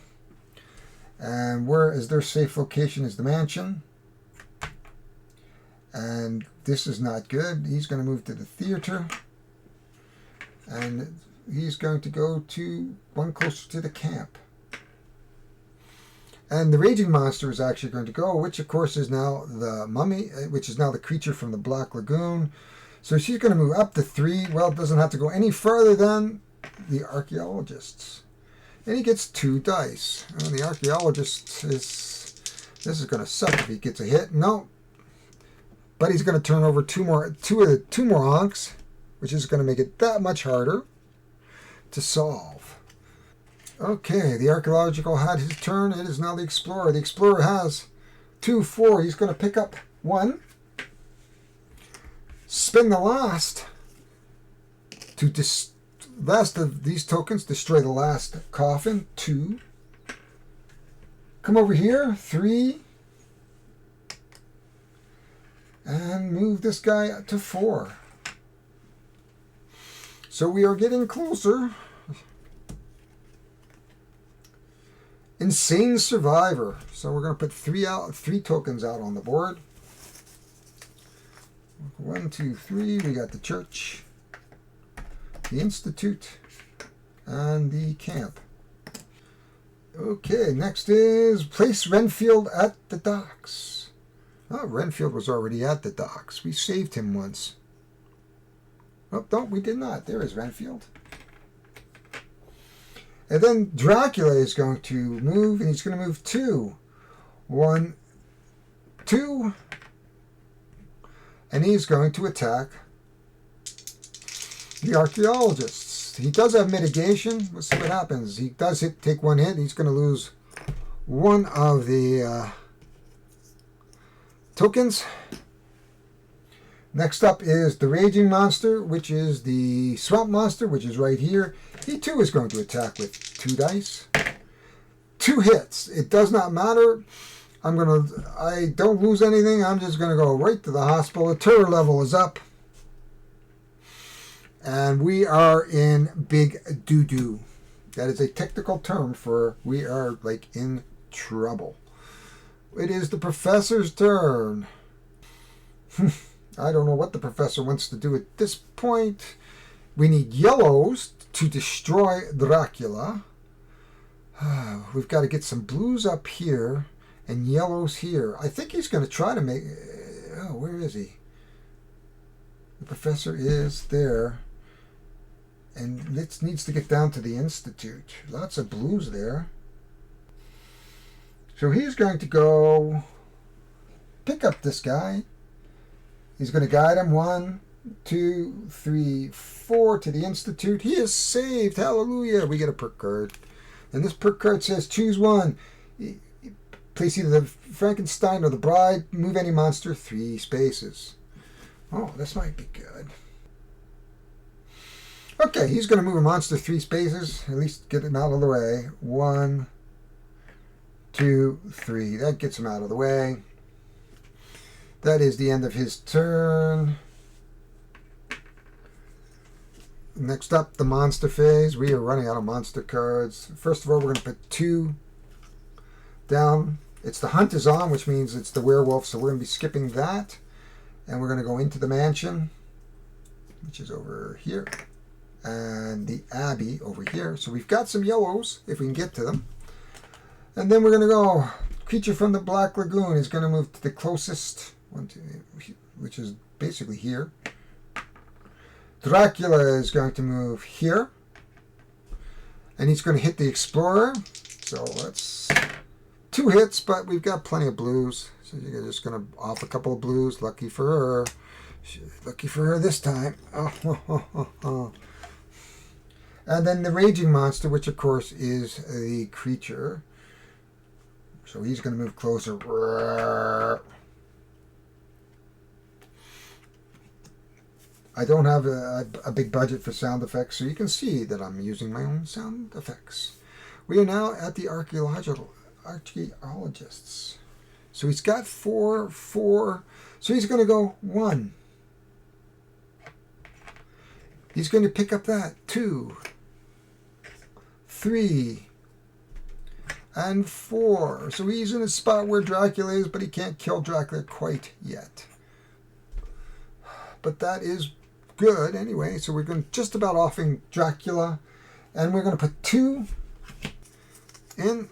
S2: And where is their safe location is the mansion. And this is not good. He's going to move to the theater. And he's going to go to 1 closer to the camp. And the raging monster is actually going to go, which of course is now the mummy, which is now the creature from the Black Lagoon. So she's going to move up to 3. Well, it doesn't have to go any further than the archaeologists. And he gets 2 dice. And the archaeologist is... This is going to suck if he gets a hit. No. But he's going to turn over two more onks, which is going to make it that much harder to solve. Okay, the archaeological had his turn. It is now the explorer. The explorer has 2, 4. He's going to pick up 1. Spin the last to last of these tokens. Destroy the last coffin. 2. Come over here. 3. And move this guy to 4. So we are getting closer. Insane Survivor. So we're going to put 3 tokens out on the board. 1, 2, 3. We got the church, the Institute, and the camp. Okay, next is place Renfield at the docks. Oh, Renfield was already at the docks. We saved him once. Oh, no, we did not. There is Renfield. And then Dracula is going to move, and he's going to move 2. 1, 2. And he's going to attack the archaeologists. He does have mitigation. Let's see what happens. He does take 1 hit. He's going to lose 1 of the tokens. Next up is the Raging Monster, which is the Swamp Monster, which is right here. He too is going to attack with 2 dice. 2 hits. It does not matter. I don't lose anything. I'm just going to go right to the hospital. The terror level is up. And we are in big doo-doo. That is a technical term for we are like in trouble. It is the professor's turn. I don't know what the professor wants to do at this point. We need yellows to destroy Dracula. We've got to get some blues up here and yellows here. I think he's going to try to make... Oh, where is he? The professor is there. And it needs to get down to the Institute. Lots of blues there. So he's going to go pick up this guy. He's going to guide him 1, 2, 3, 4 to the Institute. He is saved. Hallelujah. We get a perk card. And this perk card says choose 1. Place either the Frankenstein or the Bride. Move any monster 3 spaces. Oh, this might be good. Okay, he's going to move a monster 3 spaces. At least get him out of the way. 1, 2, 3. That gets him out of the way. That is the end of his turn. Next up, the monster phase. We are running out of monster cards. First of all, we're going to put 2 down. It's the hunt is on, which means it's the werewolf, so we're going to be skipping that. And we're going to go into the mansion, which is over here. And the abbey over here. So we've got some yellows, if we can get to them. And then we're going to go creature from the Black Lagoon is going to move to the closest one, which is basically here. Dracula is going to move here. And he's going to hit the Explorer. So that's 2 hits, but we've got plenty of blues. So you're just going to off a couple of blues. Lucky for her. Lucky for her this time. Oh. And then the Raging Monster, which of course is the creature. So he's going to move closer. I don't have a big budget for sound effects, so you can see that I'm using my own sound effects. We are now at the archaeologists. So he's got 4. So he's going to go 1. He's going to pick up that 2, 3, and 4. So he's in a spot where Dracula is, but he can't kill Dracula quite yet. But that is good anyway. So we're going just about offing Dracula, and we're going to put 2 in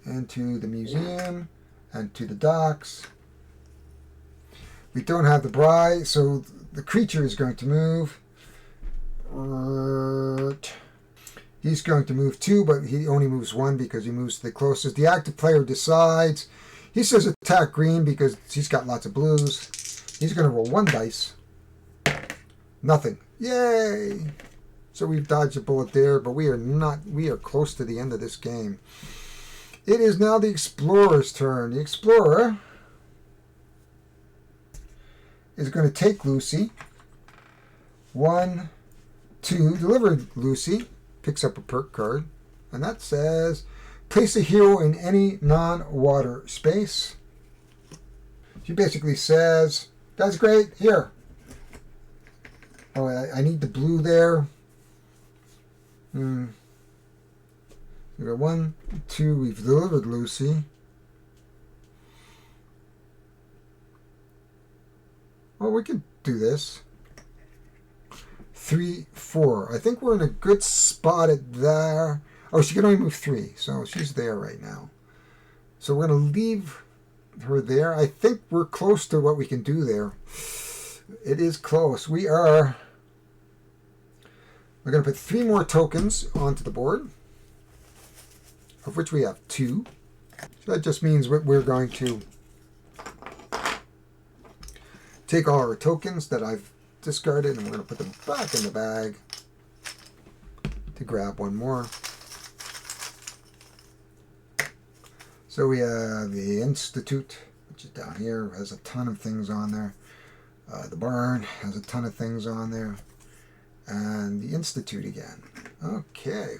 S2: into the museum and to the docks. We don't have the bride, so the creature is going to move. He's going to move 2, but he only moves 1 because he moves to the closest. The active player decides. He says attack green because he's got lots of blues. He's going to roll 1 dice. Nothing. Yay! So we've dodged a bullet there, but we are close to the end of this game. It is now the Explorer's turn. The Explorer is going to take Lucy. 1, 2, deliver Lucy. Picks up a perk card. And that says, place a hero in any non-water space. She basically says, that's great, here. Oh, I need the blue there. We got 1, 2, we've delivered Lucy. Well, we could do this. 3, 4. I think we're in a good spot at there. Oh, she can only move 3, so she's there right now. So we're going to leave her there. I think we're close to what we can do there. It is close. We're going to put 3 more tokens onto the board, of which we have 2. So that just means we're going to take all our tokens that I've discarded, and we're going to put them back in the bag to grab 1 more. So we have the Institute, which is down here, has a ton of things on there. The Barn has a ton of things on there. And the Institute again. Okay.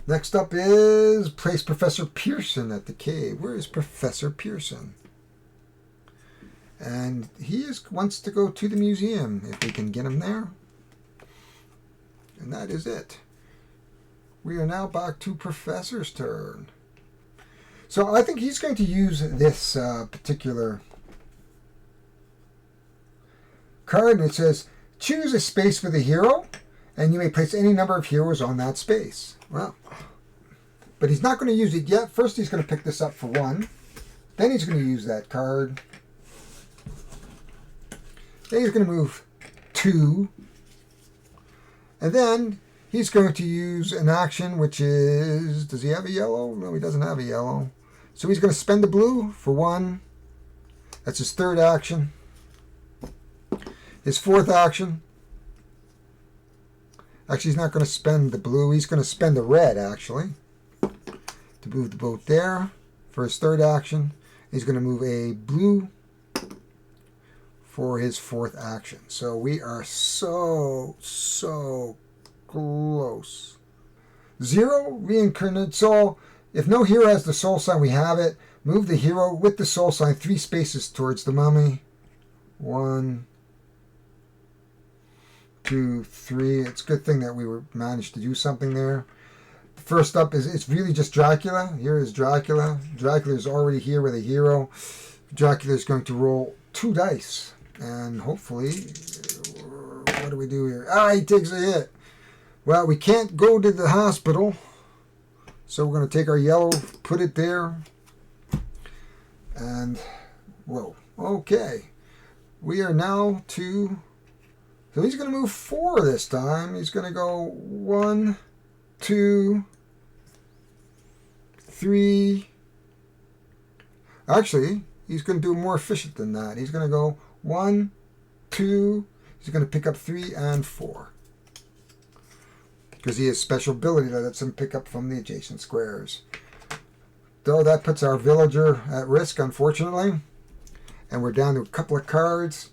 S2: Next up is place Professor Pearson at the cave. Where is Professor Pearson? And he wants to go to the museum, if we can get him there. And that is it. We are now back to Professor's turn. So I think he's going to use this particular card. And it says, choose a space with a hero, and you may place any number of heroes on that space. Well, but he's not going to use it yet. First he's going to pick this up for 1. Then he's going to use that card. Then he's going to move 2. And then he's going to use an action, which is, does he have a yellow? No, he doesn't have a yellow. So he's going to spend the blue for 1. That's his 3rd action. His 4th action. Actually, he's not going to spend the blue. He's going to spend the red, actually, to move the boat there. For his 3rd action, he's going to move a blue for his 4th action. So we are so close. 0, reincarnate soul. If no hero has the soul sign, we have it. Move the hero with the soul sign 3 spaces towards the mummy. 1, 2, 3. It's a good thing that we managed to do something there. First up is, it's really just Dracula. Here is Dracula. Dracula is already here with a hero. Dracula is going to roll 2 dice. And hopefully, what do we do here? He takes a hit. Well, we can't go to the hospital, so we're going to take our yellow, put it there, and, whoa, okay. We are now to, so he's going to move 4 this time. He's going to go 1, 2, 3. Actually, he's going to do more efficient than that. He's going to go 1, 2, he's going to pick up 3 and 4. Because he has special ability that lets him pick up from the adjacent squares. Though that puts our villager at risk, unfortunately. And we're down to a couple of cards.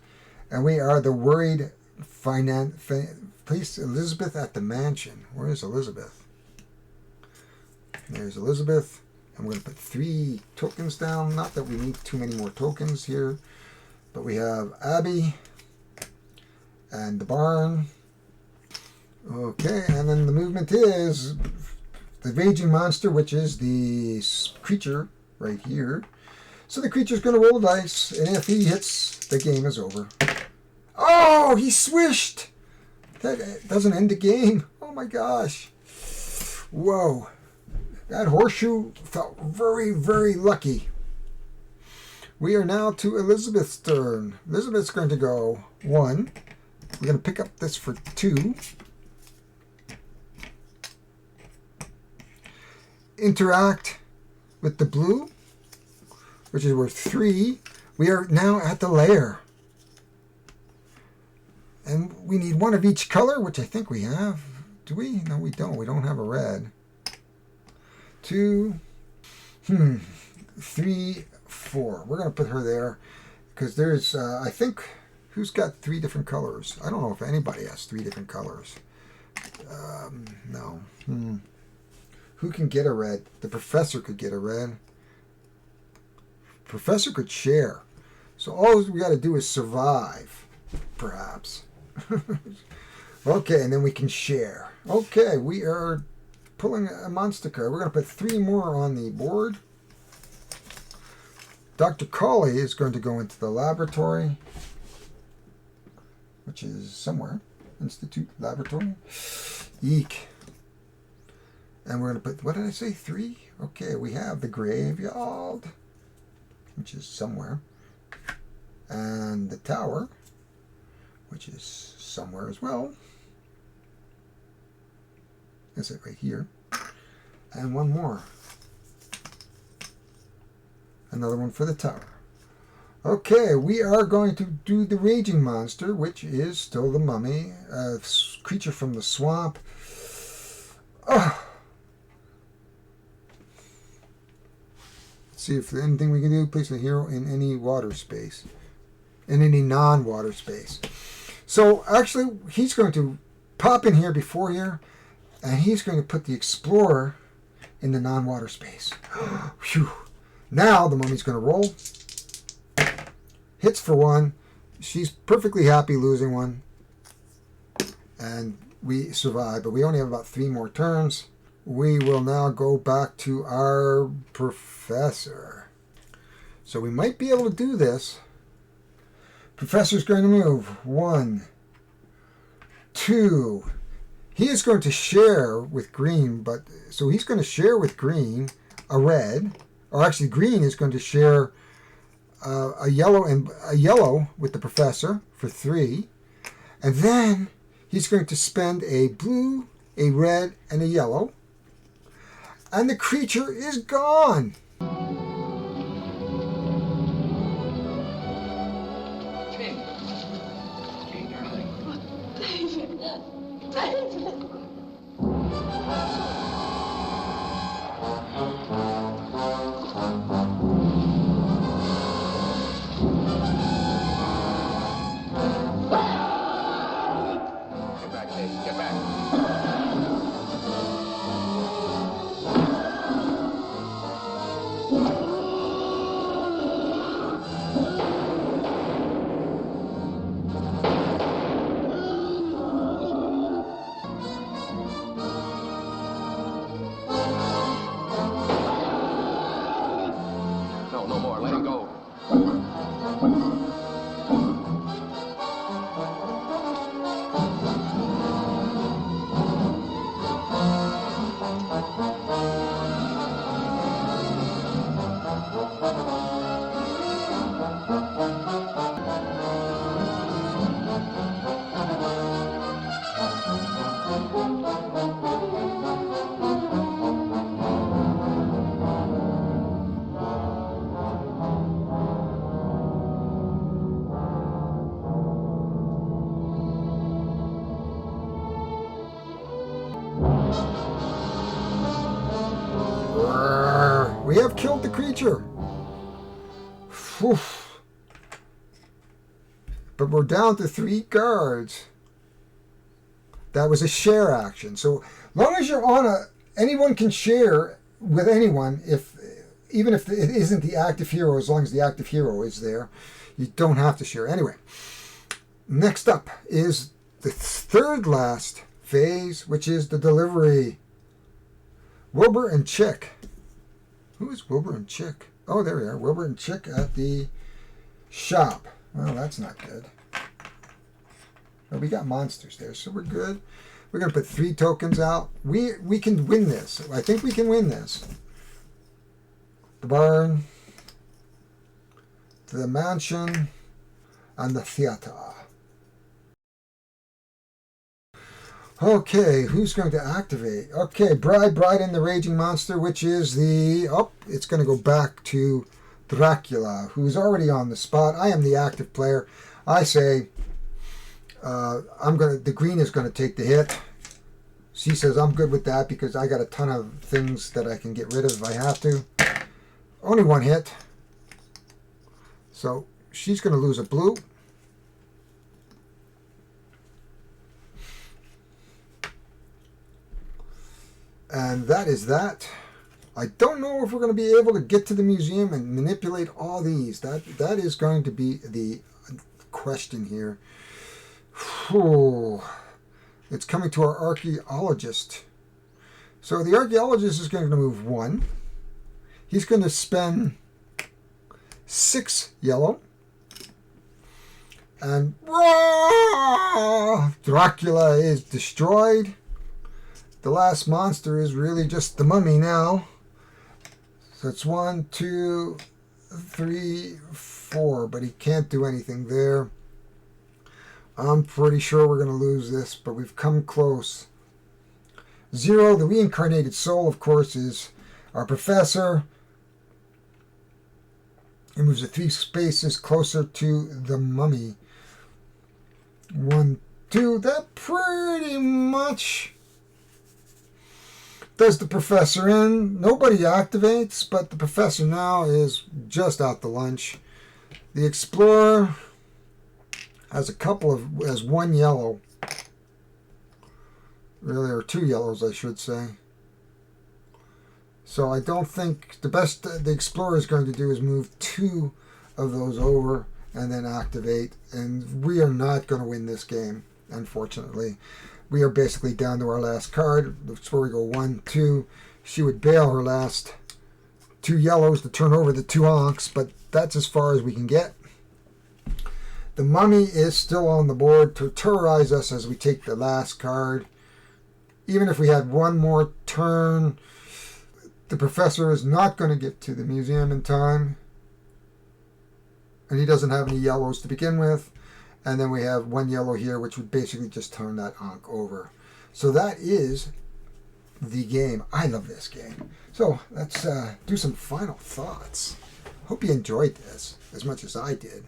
S2: And we are the worried place Elizabeth at the mansion. Where is Elizabeth? There's Elizabeth. And we're going to put 3 tokens down. Not that we need too many more tokens here. But we have Abby. And the barn. Okay, and then the movement is the raging monster, which is the creature right here. So the creature's going to roll dice, and if he hits, the game is over. Oh, he swished! That doesn't end the game. Oh my gosh. Whoa. That horseshoe felt very, very lucky. We are now to Elizabeth's turn. Elizabeth's going to go 1. We're going to pick up this for 2. Interact with the blue, which is worth 3. We are now at the lair. And we need 1 of each color, which I think we have. Do we? No, we don't. We don't have a red. 2, 3, 4. We're going to put her there because there's, I think, who's got 3 different colors? I don't know if anybody has 3 different colors. No. Who can get a red? The professor could get a red. Professor could share. So all we got to do is survive, perhaps. Okay, and then we can share. Okay, we are pulling a monster card. We're going to put 3 more on the board. Dr. Colley is going to go into the laboratory, which is somewhere. Institute Laboratory. Eek. And we're going to put, what did I say, 3? Okay, we have the graveyard, which is somewhere. And the tower, which is somewhere as well. Is it right here? And 1 more. Another one for the tower. Okay, we are going to do the raging monster, which is still the mummy, a creature from the swamp. Oh. See if there's anything we can do. Place a hero in any water space. In any non-water space. So actually, he's going to pop in here before here, and he's going to put the explorer in the non-water space. Phew. Now the mummy's going to roll. Hits for 1. She's perfectly happy losing 1. And we survive, but we only have about 3 more turns. We will now go back to our professor. So we might be able to do this. Professor's going to move 1, 2. He is going to share with green, but so he's going to share with green a red, or actually green is going to share a yellow with the professor for 3, and then he's going to spend a blue, a red, and a yellow. And the creature is gone.
S3: King. King, darling.
S5: David. David.
S4: Get back, Dave. Get back. No more. Let him go.
S2: We have killed the creature. Whew. But we're down to 3 cards. That was a share action. So long as you're on anyone can share with anyone, even if it isn't the active hero, as long as the active hero is there, you don't have to share. Anyway, next up is the third last phase, which is the delivery. Wilbur and Chick. Who is Wilbur and Chick? Oh, there we are. Wilbur and Chick at the shop. Well, that's not good. Well, we got monsters there, so we're good. We're going to put 3 tokens out. We can win this. I think we can win this. The barn, the mansion, and the theater. Okay, who's going to activate? Okay, Bride and the Raging Monster, which is the... Oh, it's going to go back to Dracula, who's already on the spot. I am the active player. I say the green is going to take the hit. She says I'm good with that because I got a ton of things that I can get rid of if I have to. Only 1 hit. So she's going to lose a blue. And that is that. I don't know if we're going to be able to get to the museum and manipulate all these. That is going to be the question here. Whew. It's coming to our archaeologist. So the archaeologist is going to move 1. He's going to spend 6 yellow. And Dracula is destroyed. The last monster is really just the mummy now. So it's 1, 2, 3, 4, but he can't do anything there. I'm pretty sure we're going to lose this, but we've come close. 0, the reincarnated soul, of course, is our professor. He moves it 3 spaces closer to the mummy. 1, 2, that pretty much does the professor in. Nobody activates, but the professor now is just out to lunch. The explorer has has 1 yellow. Really, or 2 yellows, I should say. So I don't think the best the explorer is going to do is move 2 of those over and then activate. And we are not going to win this game, unfortunately. We are basically down to our last card. That's where we go 1, 2. She would bail her last 2 yellows to turn over the 2 onks, but that's as far as we can get. The mummy is still on the board to terrorize us as we take the last card. Even if we had 1 more turn, the professor is not going to get to the museum in time. And he doesn't have any yellows to begin with. And then we have 1 yellow here, which would basically just turn that onk over. So that is the game. I love this game. So let's do some final thoughts. Hope you enjoyed this as much as I did.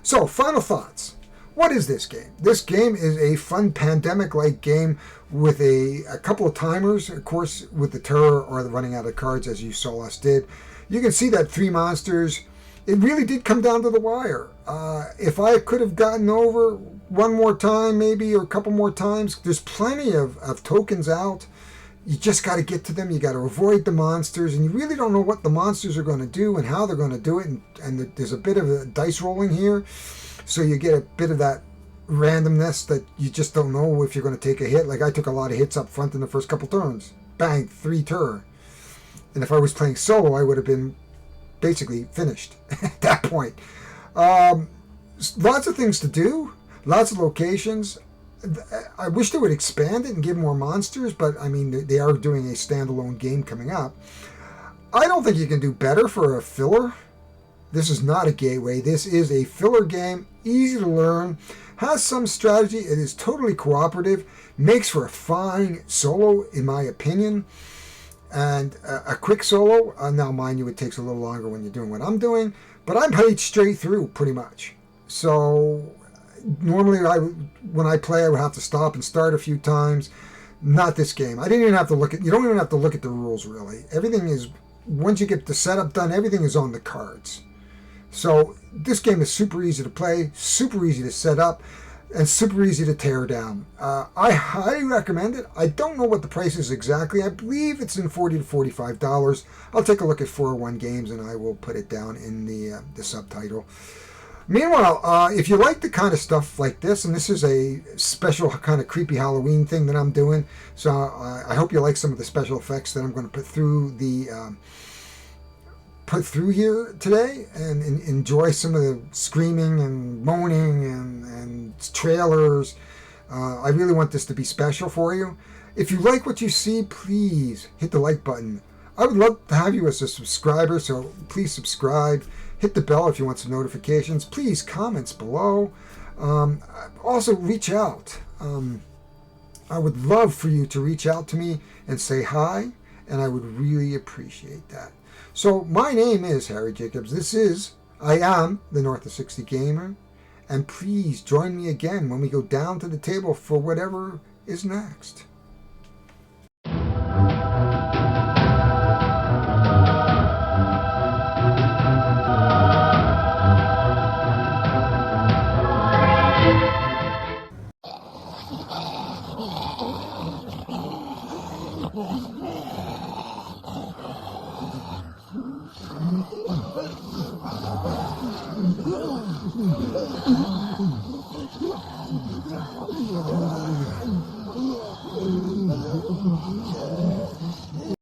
S2: So final thoughts. What is this game? This game is a fun pandemic-like game with a couple of timers, of course, with the terror or the running out of cards, as you saw us did. You can see that 3 monsters. It really did come down to the wire. If I could have gotten over 1 more time, maybe, or a couple more times, there's plenty of tokens out. You just got to get to them. You got to avoid the monsters, and you really don't know what the monsters are going to do and how they're going to do it. And there's a bit of a dice rolling here, so you get a bit of that randomness that you just don't know if you're going to take a hit. Like I took a lot of hits up front in the first couple turns. Bang, 3 turn. And if I was playing solo, I would have been basically finished at that point. Lots of things to do, lots of locations. I wish they would expand it and give more monsters, but I mean, they are doing a standalone game coming up. I don't think you can do better for a filler. This is not a gateway. This is a filler game, easy to learn, has some strategy. It is totally cooperative, makes for a fine solo, in my opinion. And a quick solo, now mind you, it takes a little longer when you're doing what I'm doing, but I'm played straight through pretty much. So normally when I play, I would have to stop and start a few times. Not this game. I didn't even have to look at, you don't even have to look at the rules really. Everything is once you get the setup done, everything is on the cards. So this game is super easy to play, super easy to set up, and super easy to tear down. I highly recommend it. I don't know what the price is exactly. I believe it's in $40 to $45. I'll take a look at 401 Games and I will put it down in the subtitle. Meanwhile, if you like the kind of stuff like this, and this is a special kind of creepy Halloween thing that I'm doing, so I hope you like some of the special effects that I'm going to put through here today, and enjoy some of the screaming and moaning and trailers. I really want this to be special for you. If you like what you see, please hit the like button. I would love to have you as a subscriber, so please subscribe. Hit the bell if you want some notifications. Please, comments below. Also, reach out. I would love for you to reach out to me and say hi, and I would really appreciate that. So, my name is Harry Jacobs. I am the North of 60 Gamer, and please join me again when we go down to the table for whatever is next.
S5: Oh.